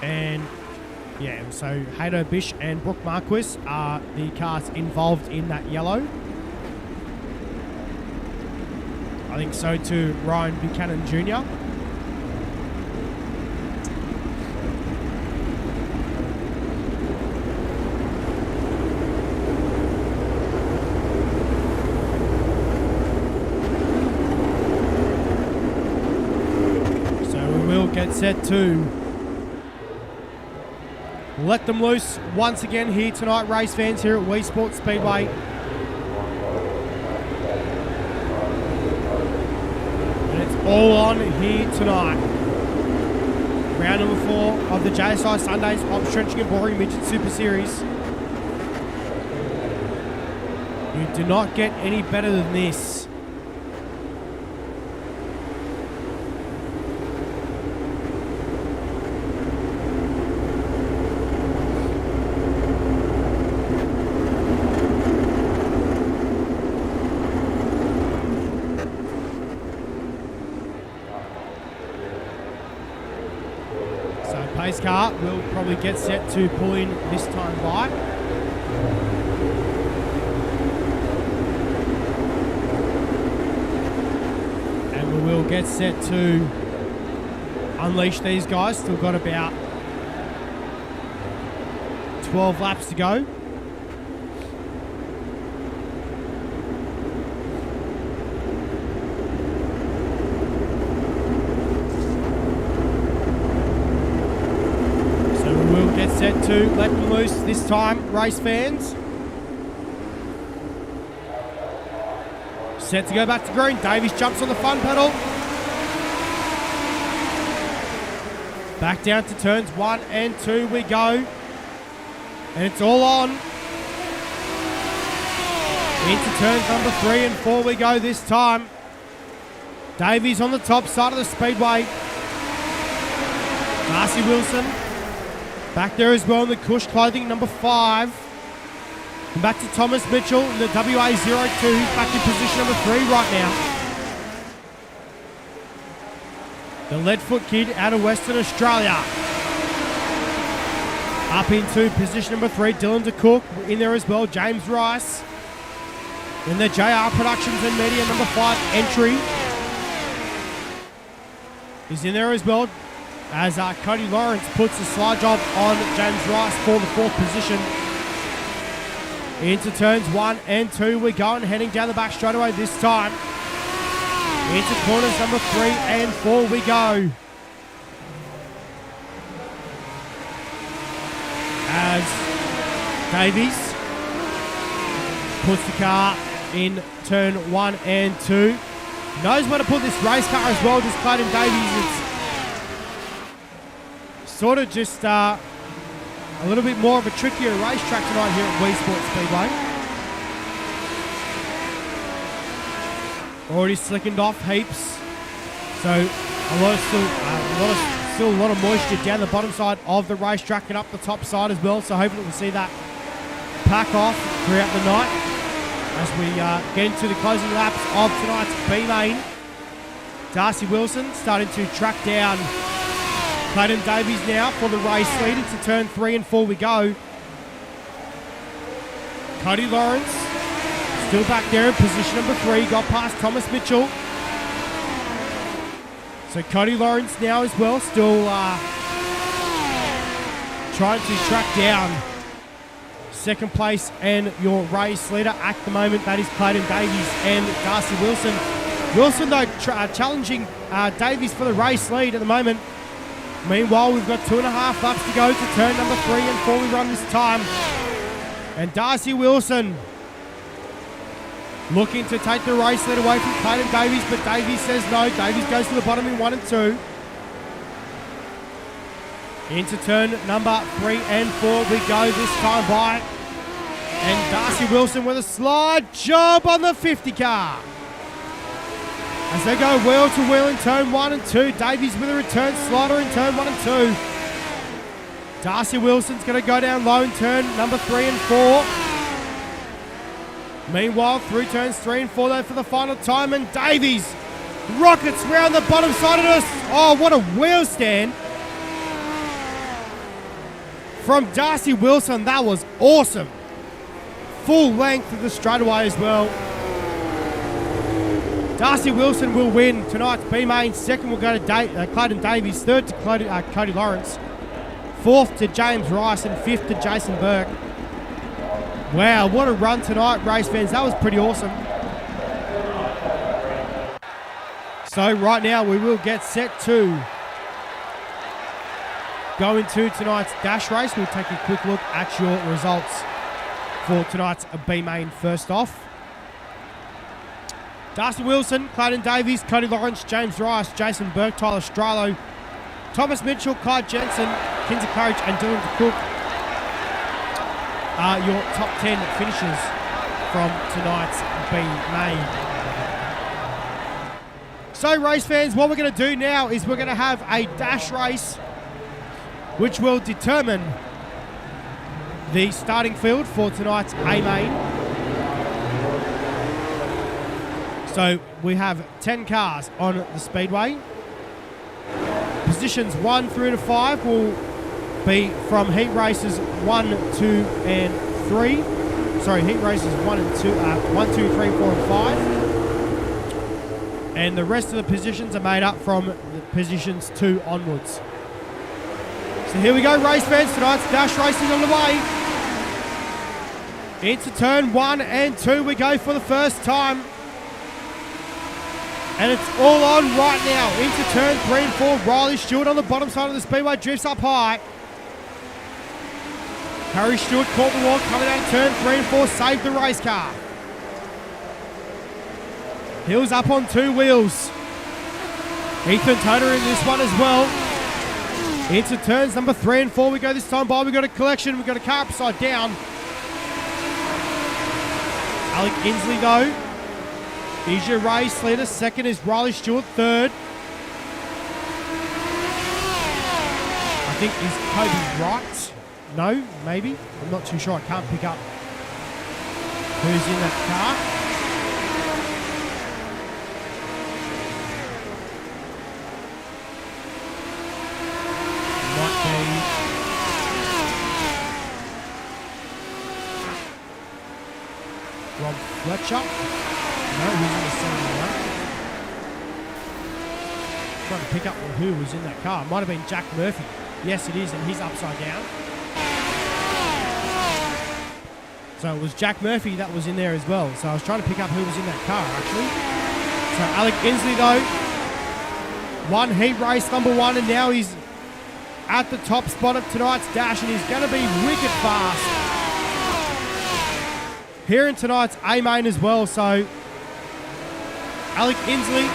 And yeah, so Hato Bish and Brooke Marquis are the cars involved in that yellow. I think so too, Ryan Buchanan Jr. Get set to let them loose once again here tonight, race fans, here at Weedsport Speedway. And it's all on here tonight. Round number 4 of the JSI Sundays HOBBS Trenching and Boring Midget Super Series. You do not get any better than this. Pace car will probably get set to pull in this time by. And we will get set to unleash these guys. Still got about 12 laps to go. Get set to let them loose this time, race fans. Set to go back to green. Davies jumps on the fun pedal. Back down to turns 1 and 2 we go. And it's all on. Into turns number 3 and 4 we go this time. Davies on the top side of the speedway. Darcy Wilson back there as well in the Cush clothing, number 5. And back to Thomas Mitchell in the WA02, back in position number 3 right now. The Leadfoot kid out of Western Australia. Up into position number 3, Dylan DeCook in there as well. James Rice in the JR Productions and Media number 5 entry is in there as well, as Cody Lawrence puts a slide job on James Rice for the 4th position. Into turns 1 and 2 we're going, heading down the back straightaway this time. Into corners number 3 and 4 we go. As Davies puts the car in turn 1 and 2. Knows where to put this race car as well, just Clayton Davies. It's sort of just a little bit more of a trickier racetrack tonight here at Weedsport Speedway. Already slickened off heaps, so a lot of moisture down the bottom side of the racetrack and up the top side as well. So hopefully we'll see that pack off throughout the night as we get into the closing laps of tonight's B main. Darcy Wilson starting to track down Clayton Davies now for the race lead. Into turn 3 and 4 we go. Cody Lawrence still back there in position number 3. Got past Thomas Mitchell. So Cody Lawrence now as well, still trying to track down second place and your race leader at the moment. That is Clayton Davies and Darcy Wilson. Wilson though challenging Davies for the race lead at the moment. Meanwhile, we've got 2.5 laps to go to turn number 3 and 4 we run this time. And Darcy Wilson looking to take the race lead away from Clayton Davies, but Davies says no. Davies goes to the bottom in 1 and 2. Into turn number 3 and 4 we go this time by. And Darcy Wilson with a slide job on the 50 car. As they go wheel to wheel in turn 1 and 2. Davies with a return slider in turn 1 and 2. Darcy Wilson's going to go down low in turn number 3 and 4. Meanwhile, through turns 3 and 4 though for the final time, and Davies rockets round the bottom side of us. Oh, what a wheel stand from Darcy Wilson. That was awesome. Full length of the straightaway as well. Darcy Wilson will win tonight's B main. Second will go to Clayton Davies. Third to Cody Lawrence. Fourth to James Rice, and fifth to Jason Burke. Wow, what a run tonight, race fans. That was pretty awesome. So right now we will get set to go into tonight's dash race. We'll take a quick look at your results for tonight's B main first off. Darcy Wilson, Clayton Davies, Cody Lawrence, James Rice, Jason Burke, Tyler Stralo, Thomas Mitchell, Kai Jensen, Kinsey Courage and Dylan DeCook are your top 10 finishers from tonight's B main. So race fans, what we're going to do now is we're going to have a dash race which will determine the starting field for tonight's A main. So we have 10 cars on the speedway. Positions 1 through to 5 will be from heat races 1, 2, and 3. Sorry, heat races 1 and 2, 1, 2, 3, 4, and 5. And the rest of the positions are made up from the positions 2 onwards. So here we go, race fans. Tonight's dash racing on the way. Into turn 1 and 2 we go for the first time. And it's all on right now. Into turn 3 and 4. Riley Stewart on the bottom side of the speedway drifts up high. Harry Stewart caught the wall coming out of turn 3 and 4. Saved the race car. Hills up on 2 wheels. Ethan Toder in this one as well. Into turns number 3 and 4 we go this time by. We've got a collection. We've got a car upside down. Alec Inslee though is your race leader. Second is Riley Stewart. Third, I think, is Kobe Wright. No, maybe. I'm not too sure. I can't pick up who's in that car. Might be Rob Fletcher. No, who's in the center one. Trying to pick up who was in that car. Might have been Jack Murphy. Yes, it is, and he's upside down. So it was Jack Murphy that was in there as well. So I was trying to pick up who was in that car, actually. So Alec Inslee, though, won heat race number 1, and now he's at the top spot of tonight's dash, and he's going to be wicked fast. Here in tonight's A-main as well, so Alec Inslee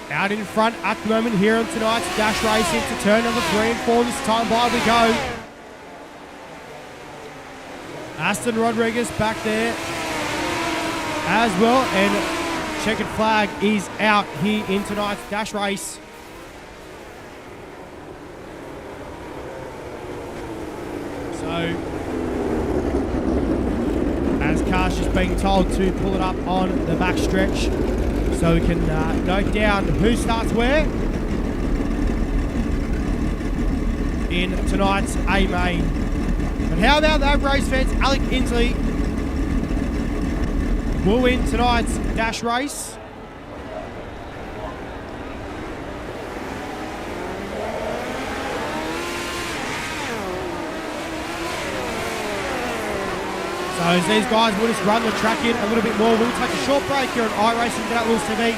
out in front at the moment here on tonight's dash race into turn number 3 and 4. This time by we go. Aston Rodriguez back there as well, and checkered flag is out here in tonight's dash race. So, as Karsh is being told to pull it up on the back stretch, so we can note down who starts where in tonight's A-main. But how about that, race fans? Alec Inslee will win tonight's dash race. So as these guys will just run the track in a little bit more, we'll take a short break here on iRacing at Wills TV.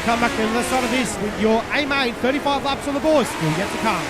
Come back to the other side of this with your A-main 35 laps on the board. Still yet to come.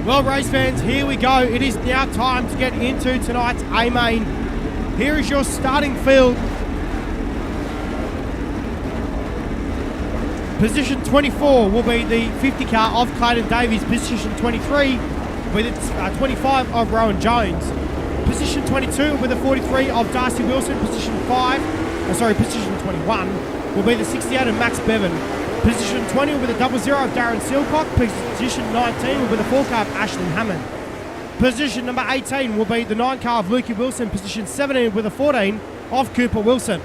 Well, race fans, here we go. It is now time to get into tonight's A-main. Here is your starting field. Position 24 will be the 50 car of Clayton Davies. Position 23 will be the 25 of Rowan Jones. Position 22 will be the 43 of Darcy Wilson. Position 21 will be the 68 of Max Bevan. Position 20 will be the 00 of Darren Silcock. Position 19 will be the 4 car of Ashlyn Hammond. Position number 18 will be the 9 car of Lukey Wilson. Position 17 will be the 14 of Cooper Wilson.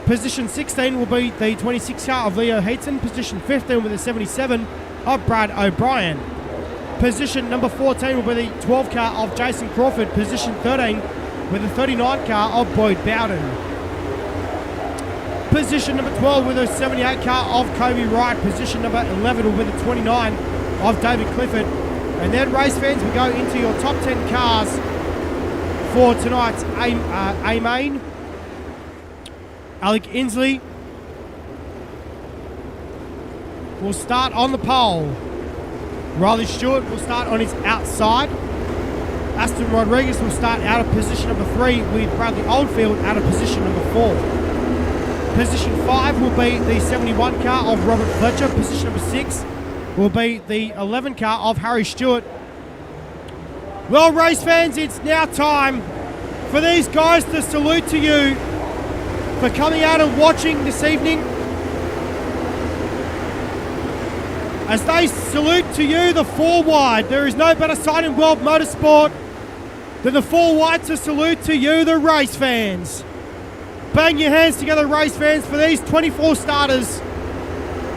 Position 16 will be the 26 car of Leo Heaton. Position 15 will be the 77 of Brad O'Brien. Position number 14 will be the 12 car of Jason Crawford. Position 13 will be the 39 car of Boyd Bowden. Position number 12 with a 78 car of Kobe Wright. Position number 11 with a 29 of David Clifford. And then, race fans, we go into your top 10 cars for tonight's A main. Alec Inslee will start on the pole. Riley Stewart will start on his outside. Aston Rodriguez will start out of position number 3 with Bradley Oldfield out of position number 4. Position 5 will be the 71 car of Robert Fletcher. Position number 6 will be the 11 car of Harry Stewart. Well, race fans, it's now time for these guys to salute to you for coming out and watching this evening. As they salute to you the 4 wide. There is no better sight in world motorsport than the 4 wide to salute to you, the race fans. Bang your hands together, race fans, for these 24 starters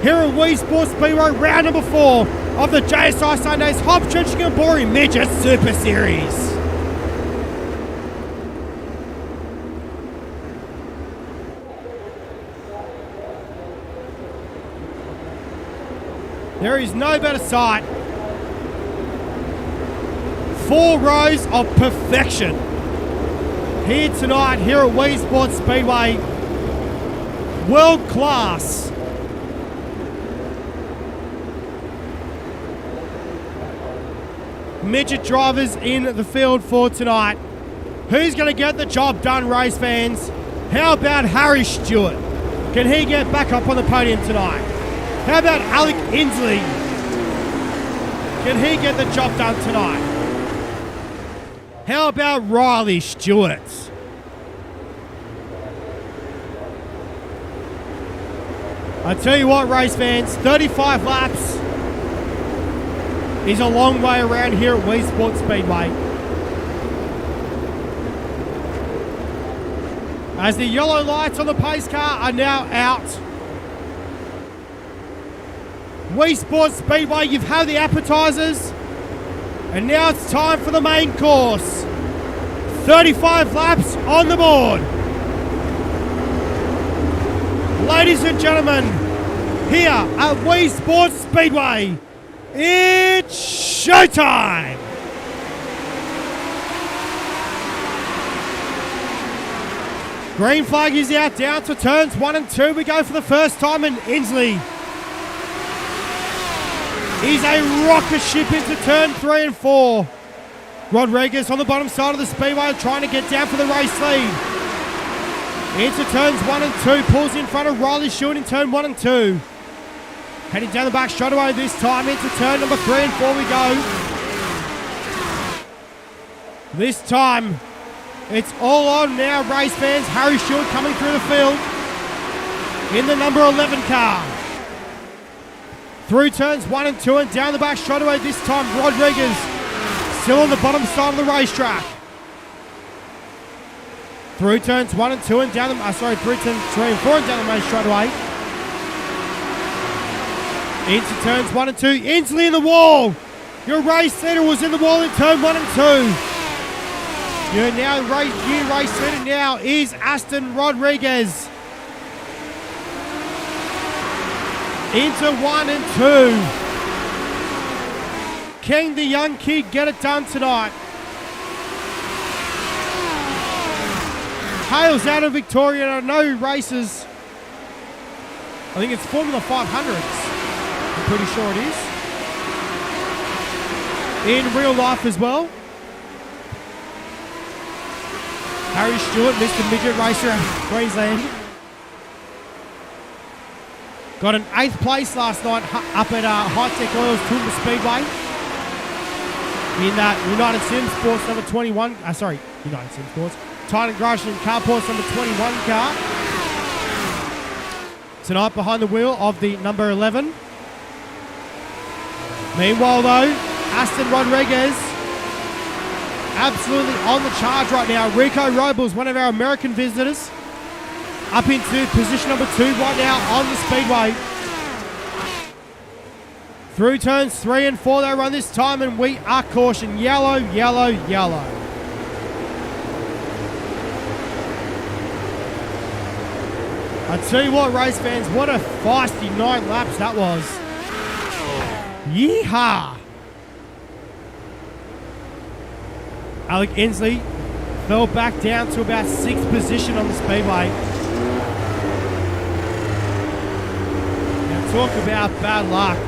here at Weedsport Speedway, round number 4 of the JSI Sundays HOBBS Trenching and Boring Midget Super Series. There is no better sight. 4 rows of perfection here tonight, here at Weedsport Speedway. World class. Midget drivers in the field for tonight. Who's going to get the job done, race fans? How about Harry Stewart? Can he get back up on the podium tonight? How about Alec Inslee? Can he get the job done tonight? How about Riley Stewart? I tell you what, race fans, 35 laps is a long way around here at Weedsport Speedway. As the yellow lights on the pace car are now out. Weedsport Speedway, you've had the appetizers, and now it's time for the main course. 35 laps on the board. Ladies and gentlemen, here at Weedsport Speedway, it's showtime! Green flag is out, down to turns 1 and 2. We go for the first time, and Inslee is a rocket ship into turn 3 and 4. Rodriguez on the bottom side of the speedway trying to get down for the race lead. Into turns 1 and 2, pulls in front of Riley Stewart in turn 1 and 2. Heading down the back straightaway this time into turn number 3 and 4 we go. This time, it's all on now, race fans. Harry Stewart coming through the field in the number 11 car. Through turns 1 and 2 and down the back straightaway this time, Rodriguez still on the bottom side of the racetrack. Through turns 1 and 2 and down the, through turns 3 and 4 and down the main straightaway. Into turns 1 and 2, Inslee in the wall. Your race leader was in the wall in turn 1 and 2. Your new race leader now is Aston Rodriguez. Into 1 and 2. Can the young kid get it done tonight? Hale's out of Victoria, and I know who races. I think it's Formula 500s. I'm pretty sure it is. In real life as well. Harry Stewart, Mr. Midget Racer, Queensland. Got an 8th place last night up at High-Tech Oil's Toowoomba Speedway. In United Sim Sports number 21. United Sim Sports. Titan Garage and Carports number 21 car. Tonight behind the wheel of the number 11. Meanwhile though, Aston Rodriguez absolutely on the charge right now. Rico Robles, one of our American visitors, up into position number 2 right now on the speedway. Through turns 3 and 4 they run this time, and we are cautioned. Yellow, yellow, yellow. I tell you what, race fans, what a feisty 9 laps that was. Yeehaw! Alec Inslee fell back down to about 6th position on the speedway. Now talk about bad luck.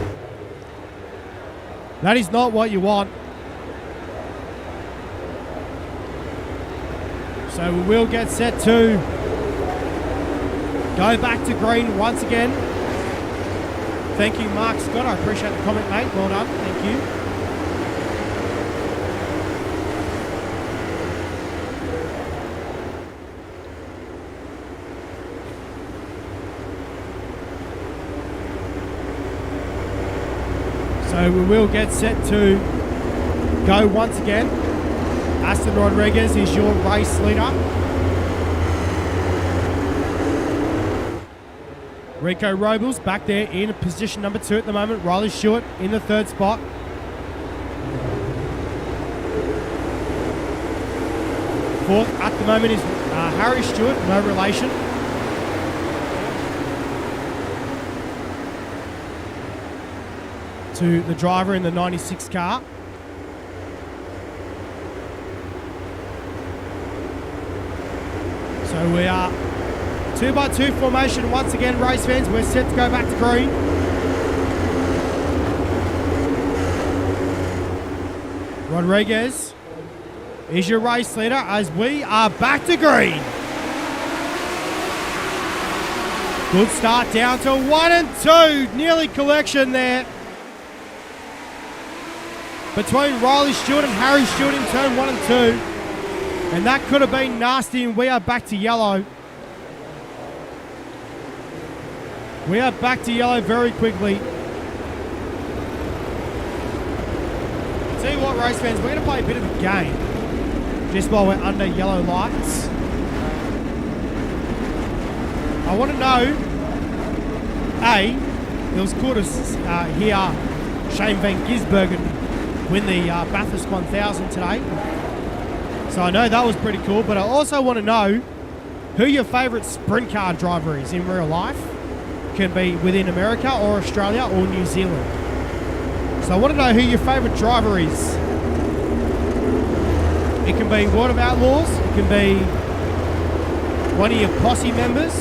That is not what you want. So we will get set to go back to green once again. Thank you, Mark Scott. I appreciate the comment, mate. Well done. Thank you. So we will get set to go once again. Aston Rodriguez is your race leader. Rico Robles back there in position number 2 at the moment. Riley Stewart in the 3rd spot. Fourth at the moment is Harry Stewart, no relation. To the driver in the 96 car. So we are 2x2 formation once again, race fans. We're set to go back to green. Rodriguez is your race leader as we are back to green. Good start down to 1 and 2. Nearly collection there between Riley Stewart and Harry Stewart in turn 1 and 2. And that could have been nasty, and we are back to yellow. We are back to yellow very quickly. I'll tell you what, race fans, we're going to play a bit of a game just while we're under yellow lights. I want to know, it was cool to hear Shane Van Gisbergen win the Bathurst 1000 today. So I know that was pretty cool, but I also want to know who your favourite sprint car driver is in real life. Can be within America or Australia or New Zealand. So I want to know who your favourite driver is. It can be World of Outlaws. It can be one of your posse members.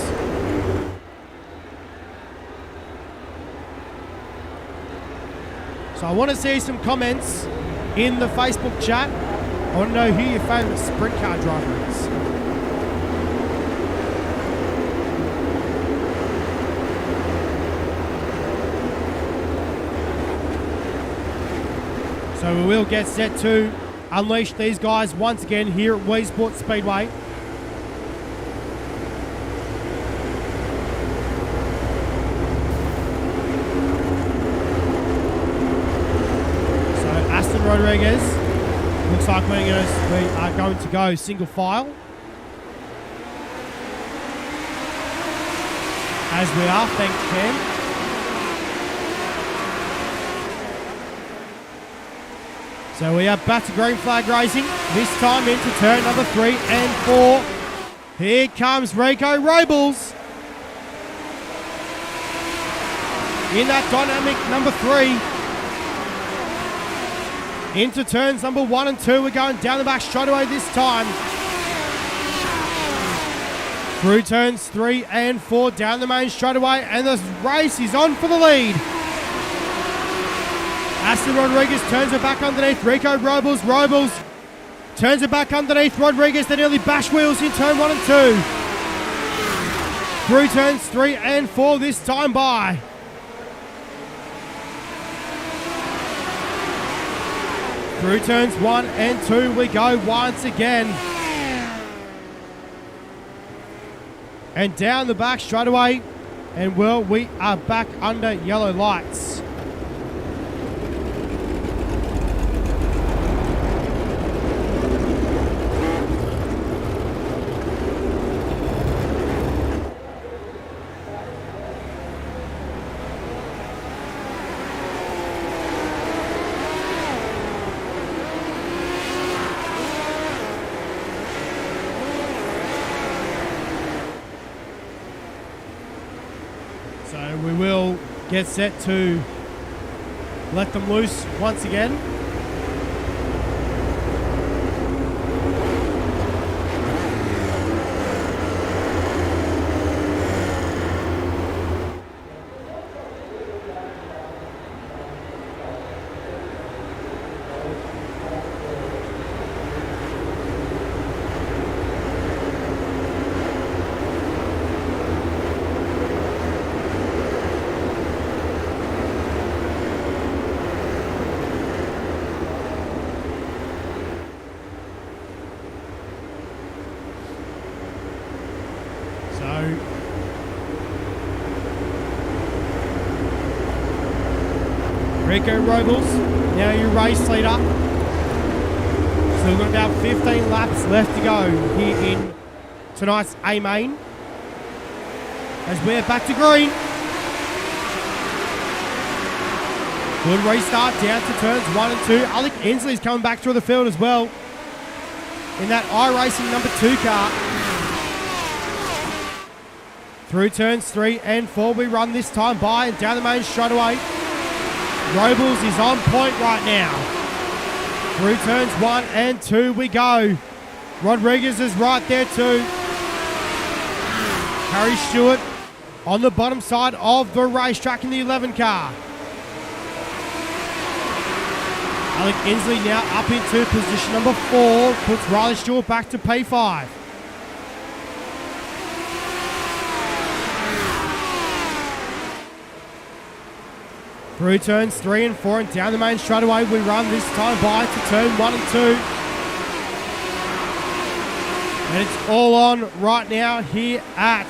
So I want to see some comments in the Facebook chat. I want to know who your favourite sprint car driver is. So we will get set to unleash these guys once again here at Weedsport Speedway. So Aston Rodriguez, looks like we are going to go single file. As we are, thanks Cam. So we are back to green flag racing, this time into turn number 3 and 4. Here comes Rico Robles. In that dynamic number 3. Into turns number 1 and 2. We're going down the back straight away this time. Through turns 3 and 4, down the main straight away, and the race is on for the lead. Aston Rodriguez turns it back underneath. Rico Robles turns it back underneath Rodriguez. They nearly bash wheels in turn 1 and 2. Through turns 3 and 4 this time by. Through turns 1 and 2 we go once again. And down the back straight away. And well, we are back under yellow lights. And we will get set to let them loose once again. Rico Robles, now your race leader. Still got about 15 laps left to go here in tonight's A-Main. As we're back to green. Good restart down to turns 1 and 2. Alec Inslee's coming back through the field as well in that iRacing number 2 car. Through turns 3 and 4 we run this time by, and down the main straight away. Robles is on point right now. Through turns 1 and 2 we go. Rodriguez is right there too. Harry Stewart on the bottom side of the racetrack in the 11 car. Alec Inslee now up into position number 4. Puts Riley Stewart back to P5. Through turns 3 and 4 and down the main straight away we run this time by to turn 1 and 2. And it's all on right now here at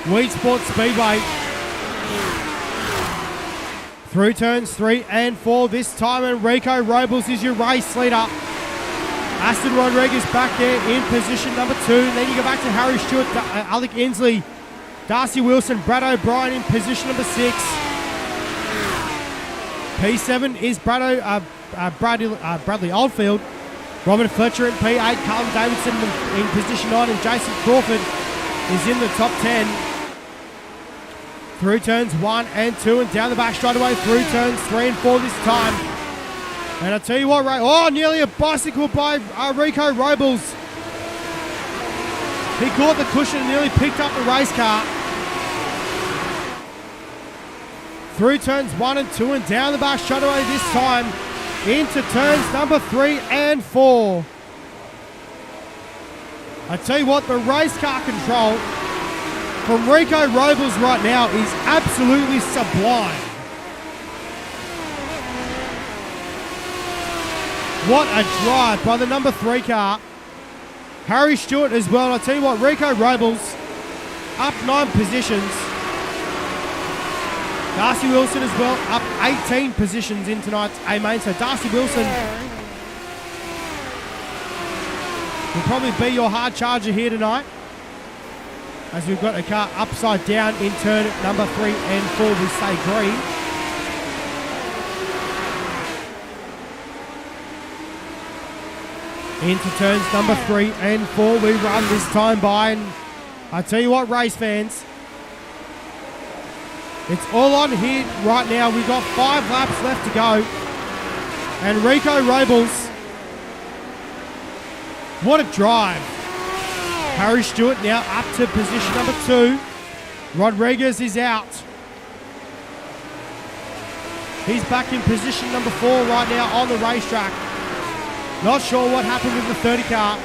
Weedsport Speedway. Through turns 3 and 4 this time, and Rico Robles is your race leader. Aston Rodriguez back there in position number 2. Then you go back to Harry Stewart, Alec Inslee, Darcy Wilson, Brad O'Brien in position number 6. P7 is Bradley Oldfield. Robert Fletcher in P8. Carlton Davidson in position 9. And Jason Crawford is in the top 10. Through turns 1 and 2 and down the back straight away through turns 3 and 4 this time. And I tell you what, nearly a bicycle by Rico Robles. He caught the cushion and nearly picked up the race car. Through turns 1 and 2 and down the back straight away this time into turns number 3 and 4. I tell you what, the race car control from Rico Robles right now is absolutely sublime. What a drive by the number 3 car. Harry Stewart as well. I tell you what, Rico Robles up 9 positions. Darcy Wilson as well, up 18 positions in tonight's A-Main. So Darcy Wilson will probably be your hard charger here tonight, as we've got a car upside down in turn number 3 and 4. We stay green. Into turns number 3 and 4 we run this time by, and I tell you what, race fans, it's all on here right now. We've got 5 laps left to go. And Rico Robles, what a drive. Harry Stewart now up to position number 2. Rodriguez is out. He's back in position number 4 right now on the racetrack. Not sure what happened with the 30 car.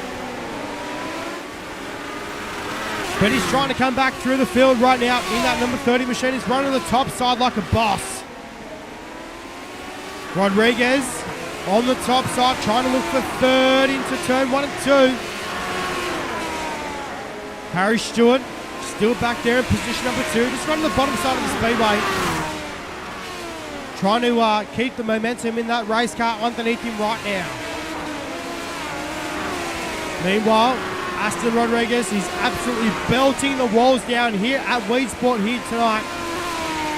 But he's trying to come back through the field right now in that number 30 machine. He's running the top side like a boss. Rodriguez on the top side trying to look for 3rd into turn 1 and 2. Harry Stewart still back there in position number 2. Just running the bottom side of the speedway. Trying to keep the momentum in that race car underneath him right now. Meanwhile, Aston Rodriguez is absolutely belting the walls down here at Weedsport here tonight.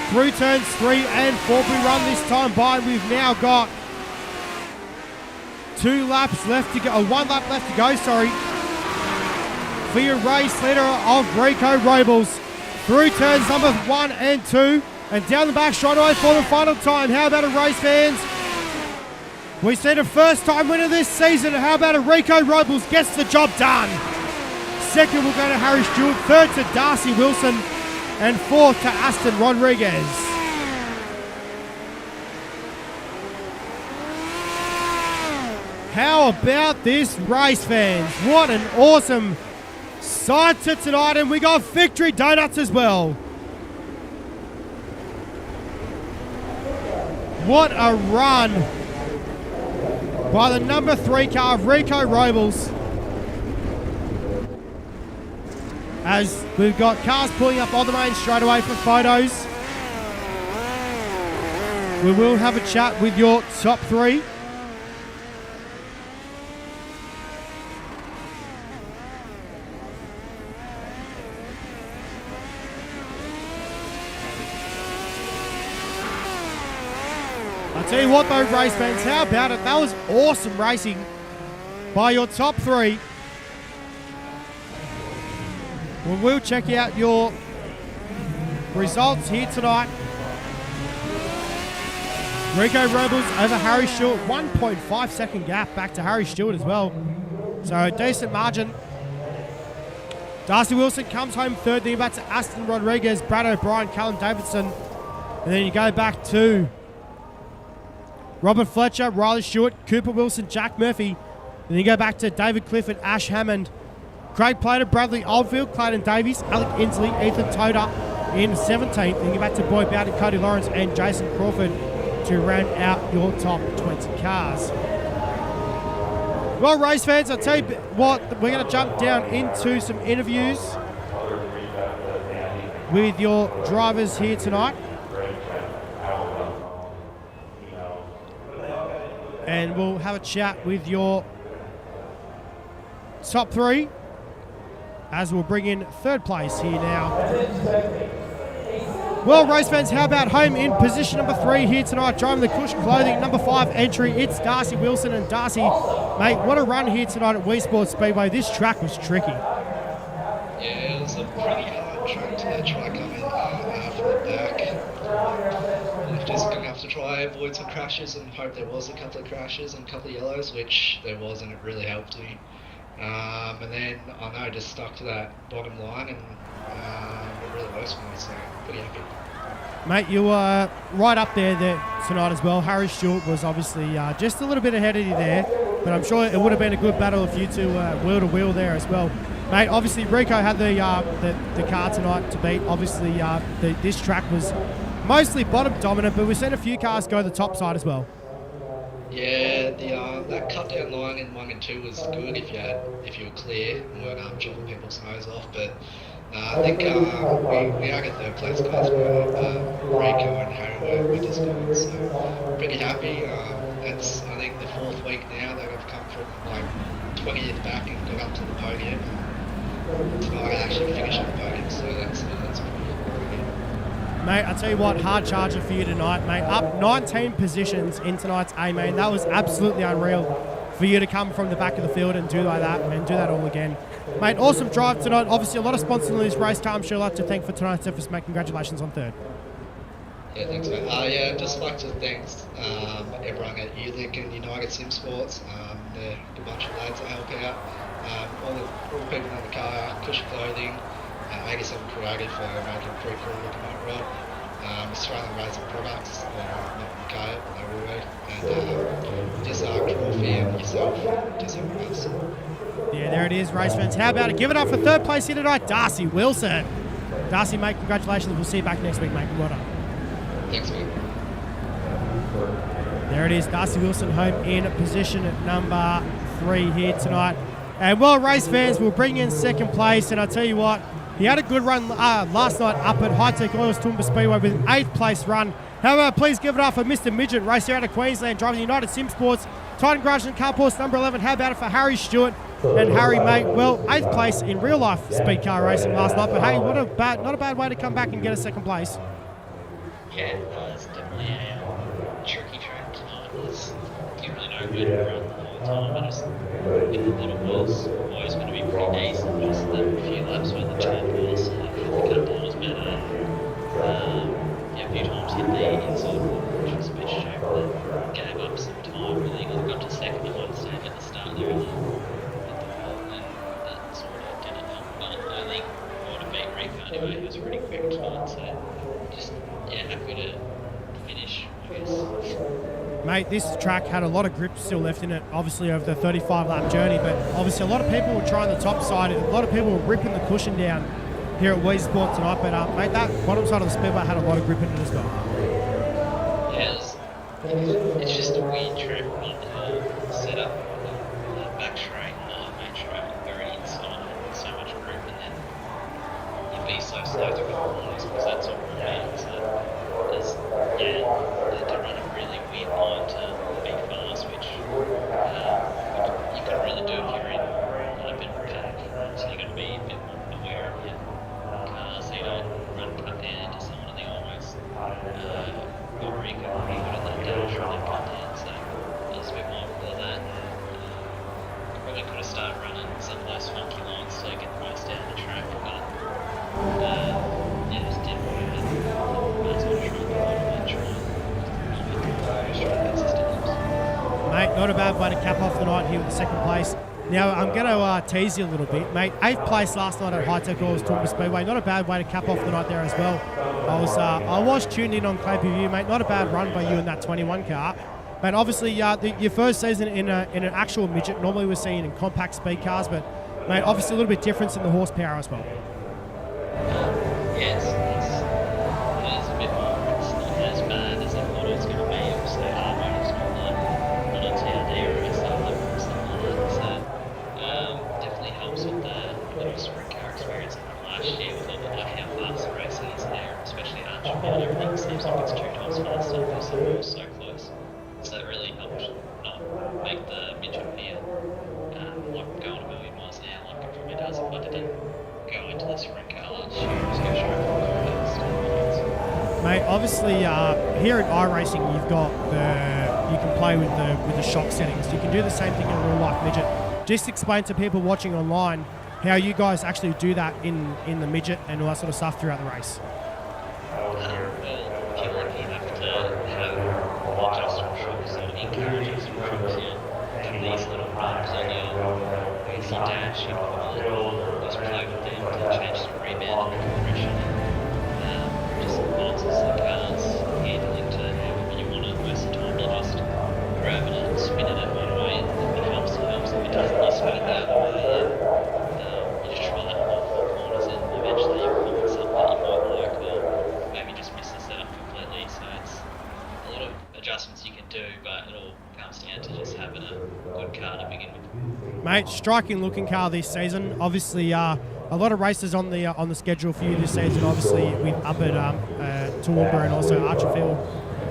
Through turns 3 and 4 we run this time by. We've now got 1 lap left to go, sorry, for your race leader of Rico Robles. through turns number 1 and 2, and down the back straight away for the final time. How about it, race fans? We see the first time winner this season. How about it, Rico Robles gets the job done. Second will go to Harry Stewart, third to Darcy Wilson, and fourth to Aston Rodriguez. How about this race, fans? What an awesome sight to tonight, and we got victory donuts as well. What a run by the number 3 car, Rico Robles. As we've got cars pulling up on the main straight away for photos. We will have a chat with your top 3. I'll tell you what though, race fans, how about it? That was awesome racing by your top 3. We will check out your results here tonight. Rico Robles over Harry Stewart, 1.5 second gap back to Harry Stewart as well. So a decent margin. Darcy Wilson comes home third, then you back to Aston Rodriguez, Brad O'Brien, Callum Davidson. And then you go back to Robert Fletcher, Riley Stewart, Cooper Wilson, Jack Murphy. Then you go back to David Clifford, Ash Hammond, Craig Plater, Bradley Oldfield, Clayton Davies, Alec Inslee, Ethan Toda in 17th. Then you go back to Boyd Bowden, Cody Lawrence, and Jason Crawford to round out your top 20 cars. Well, race fans, I'll tell you what, we're going to jump down into some interviews with your drivers here tonight. And we'll have a chat with your top 3 as we'll bring in third place here now. Well, race fans, how about home in position number 3 here tonight, driving the Cush Clothing number 5 entry. It's Darcy Wilson, and Darcy, mate, what a run here tonight at Weedsport Speedway. This track was tricky. Yeah, it was a pretty hard track to try coming from the back. Just going to have to try avoid some crashes and hope there was a couple of crashes and a couple of yellows, which there was, and it really helped me. And then I know I just stuck to that bottom line, and it really works for me, so pretty happy. Mate, you were right up there tonight as well. Harry Stewart was obviously just a little bit ahead of you there, but I'm sure it would have been a good battle if you two wheel to wheel there as well. Mate, obviously Rico had the car tonight to beat. Obviously this track was mostly bottom dominant, but we've seen a few cars go the top side as well. Yeah, that cut down line in 1 and 2 was good if you were clear and weren't chopping people's nose off. But I think we are at third place, guys. Rico and Harry were just good, so pretty happy. It's I think the 4th week now that I've come from like 20th back and got up to the podium. Tonight I actually finished on the podium, so that's pretty good. Mate, I'll tell you what, hard charger for you tonight, mate. Up 19 positions in tonight's A main. That was absolutely unreal for you to come from the back of the field and do like that and do that all again. Mate, awesome drive tonight. Obviously, a lot of sponsors in this race car. I'm sure I'd like to thank for tonight's efforts, mate. Congratulations on third. Yeah, thanks, mate. Yeah, I'd just like to thank everyone at ULIC and United Sim Sports. They're a bunch of lads that help out. All the people in the car, Cushion Clothing, 87 Creative for making a pretty cool looking overall. Australian Racing Products, not Kaya, and just Crawford and yourself, just everyone else. Yeah, there it is, race fans. How about it? Give it up for third place here tonight, Darcy Wilson. Darcy, mate, congratulations. We'll see you back next week, mate. Well done. Thanks, mate. There it is, Darcy Wilson home in position at number 3 here tonight. And well, race fans, we'll bring in second place, and I'll tell you what, he had a good run last night up at High Tech Oils Toowoomba Speedway with an 8th place run. However, please give it up for Mr. Midget, racer out of Queensland, driving the United Sim Sports, Titan Garage and Car Post number 11. How about it for Harry Stewart? And Harry, mate, well, 8th place in real life speed car racing last night, but hey, not a bad way to come back and get a second place. Yeah, it's definitely a tricky track tonight. Didn't really know where to run time. I just think that it was always going to be pretty decent, just the few laps where the champ was. I think the cut down was better. Yeah, a few times hit the inside wall, which was a bit shame, but gave up some time. I think I got to second at one stage at the start there, and then hit the wall, and that sort of didn't help. But I think I would have beat Rico anyway. He was pretty quick tonight, so just happy to finish, I guess. Mate, this track had a lot of grip still left in it, obviously over the 35-lap journey, but obviously a lot of people were trying the top side. A lot of people were ripping the cushion down here at Weedsport tonight, but mate, that bottom side of the speedway had a lot of grip in it as well. Yeah, it's just a weird track on the whole setup. The back straight and the main straight very inside, so much grip, and then you'd be so slow through the corners because that's all from me. So they're running a really weird line to be fast, which you can really do if you're in a bit of a pack. So you've got to be a bit more aware of your car so you don't run cut down into someone in the almost. Rico pretty good at that dash when they cut down, so I was a bit mindful of that. I probably could have started running some of those funky lines to get the most out of the track, but just didn't want to might as well try the bottom and try consistent laps. Mate, not a bad way to cap off the night here with the second place. Now, I'm going to tease you a little bit. Mate, 8th place last night at High Tech Oils Toowoomba Speedway. Not a bad way to cap off the night there as well. I was tuned in on pay-per-view, mate. Not a bad run by you in that 21 car. But obviously, your first season in an actual midget. Normally we're seeing in compact speed cars, but, mate, obviously a little bit difference in the horsepower as well. Yes, it is a bit more. It's not as bad as I thought it was going to be. Obviously, hard mode is not like on a TRD or a SR level or something like that. So, definitely helps with the sprint car experience from last year with all the how fast the racing is there, especially Archfield. Everything seems like it's 2 times faster because the wall's so close. So it really helped not make the midget feel like going a million miles an hour like it probably does if I didn't go into the sprint car last year. Just go straight from the Mate, obviously here at iRacing you've got you can play with the shock settings. You can do the same thing in a real life midget. Just explain to people watching online how you guys actually do that in the midget and all that sort of stuff throughout the race. Well, if you're lucky enough to have adjustable shocks or encourage adjustable shocks, have these little bumps on your dash, you call it, just play with them to change the rebound and the compression. Just balances the car's handling to however you want it. Most of the time you just grab it and spin it at one way, and if it helps, it helps. If it doesn't, you spin it the other way. And you just try that on all 4 corners, and eventually you'll find something that you might like, or maybe just miss the setup completely. So it's a lot of adjustments you can do, but it all comes down to just having a good car to begin with. Mate, striking looking car this season. Obviously, a lot of races on the schedule for you this season. Obviously, with up at Toowoomba and also Archerfield.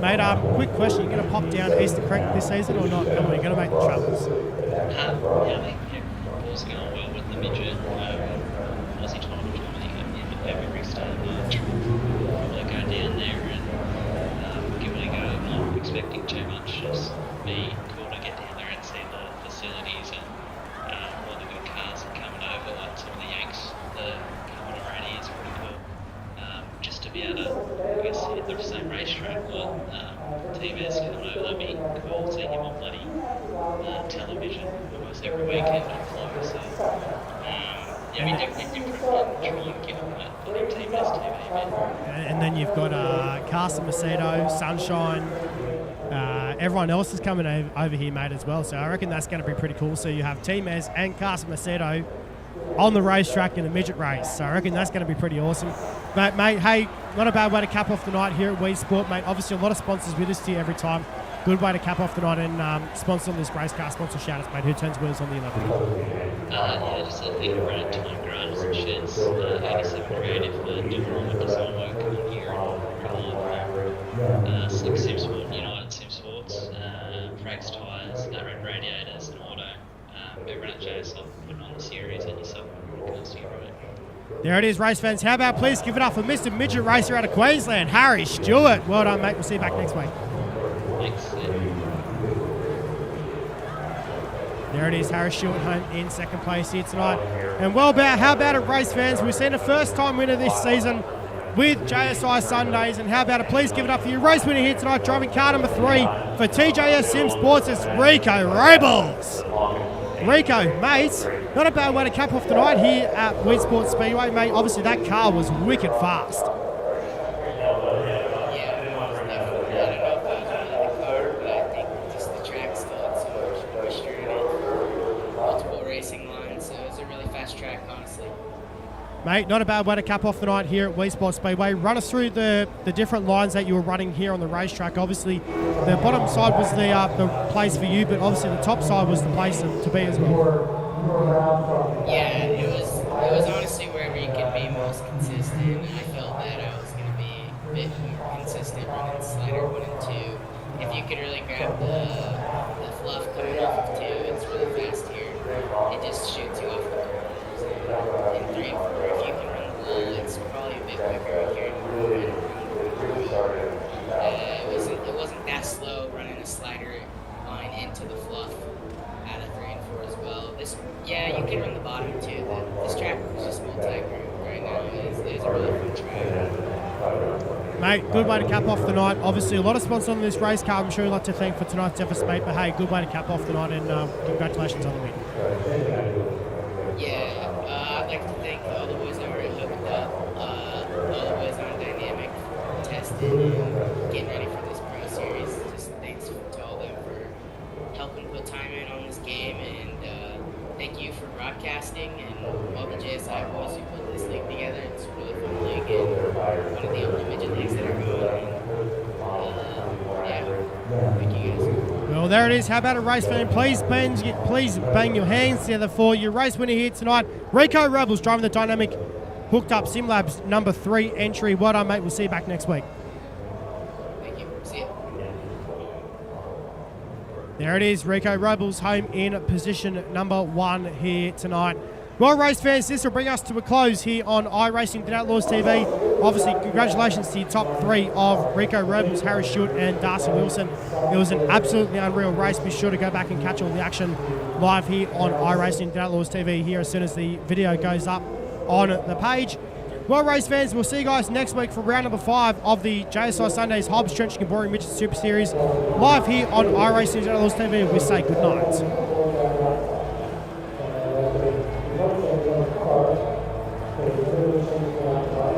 Mate, quick question: you going to pop down Easter Creek this season or not? Come on, you going to make the travels? Yeah, I think all's going well with the midget. Aussie time, I think at the end of February, start of March. Probably go down there and give it a go. I'm not expecting too much. Just be cool to get down there and see the facilities and all the good cars that are coming over. Like some of the Yanks that are coming already is pretty cool. Just to be able to, I guess, hit the same racetrack. Well, TV's coming over, that'd be cool. See him on bloody television almost every weekend on Flow. So, we definitely different and try and give them that bloody TV's TV, man. And then you've got Carson Macedo, Sunshine. Everyone else is coming over here, mate, as well. So I reckon that's going to be pretty cool. So you have T-Mez and Carson Macedo on the racetrack in a midget race. So I reckon that's going to be pretty awesome. But, mate, hey, not a bad way to cap off the night here at Weedsport, mate. Obviously, a lot of sponsors with us here every time. Good way to cap off the night and sponsor on this race car. Sponsor shout-outs, mate. Who turns wheels on the 11th? Just a big run to my grinders and sheds. 87 Creative for doing all the design work on here and Slick Sim Sport, United Sim Sports, Frank's Tyres, Red Radiators and Auto. Everyone at JSL putting on the series and yourself broadcasting it right. There it is, race fans. How about please give it up for Mr. Midget Racer out of Queensland, Harry Stewart. Well done, mate. We'll see you back next week. Thanks. There it is, Harris Stewart home in second place here tonight. And how about it, race fans? We've seen a first-time winner this season with JSI Sundays. And how about it? Please give it up for your race winner here tonight, driving car number 3 for TJS Sim Sports. It's Rico Rebels. Rico, mate, not a bad way to cap off tonight here at Weedsport Speedway, mate. Obviously, that car was wicked fast. Mate, not a bad way to cap off the night here at Weedsport Speedway. Run us through the different lines that you were running here on the racetrack. Obviously, the bottom side was the place for you, but obviously the top side was the place to be as well. Yeah, it was honestly wherever you could be most consistent. I felt that I was going to be a bit more consistent running slider 1 and 2. If you could really grab the fluff coming off of 2, it's really fast here. It just shoots you off the corners. In 3 and 4, if you can run the wall, it's probably a bit quicker here. It wasn't that slow running a slider line into the fluff out of 3 and 4 as well. Yeah, you can run the bottom too. This track is just multi-group right now. It's a really fun track. Mate, good way to cap off the night. Obviously, a lot of sponsors on this race car. I'm sure you'd like to thank for tonight's efforts, mate. But hey, good way to cap off the night, and congratulations on the win. Yeah, I'd like to thank all the boys that were hooked up, all the boys on Dynamic for testing and getting ready for this Pro Series. Just thanks to all of them for helping put time in on this game, and thank you for broadcasting and all the JSI boys who put this league together. It's a really fun league and one of the only midget leagues that are going. Yeah, thank you guys. Well, there it is. How about a race fan? Please bang your hands together for your race winner here tonight. Rico Rebels driving the dynamic hooked up Sim Labs number 3 entry. Well done, mate. We'll see you back next week. Thank you. See you. There it is. Rico Rebels home in position number 1 here tonight. Well, race fans, this will bring us to a close here on iRacing The Outlaws TV. Obviously, congratulations to your top 3 of Rico Rebels, Harry Stewart and Darcy Wilson. It was an absolutely unreal race. Be sure to go back and catch all the action live here on iRacing The Outlaws TV here as soon as the video goes up on the page. Well, race fans, we'll see you guys next week for round number 5 of the JSI Sundays HOBBS Trenching and Boring Midget Super Series live here on iRacing The Outlaws TV. We say good night. Thank you.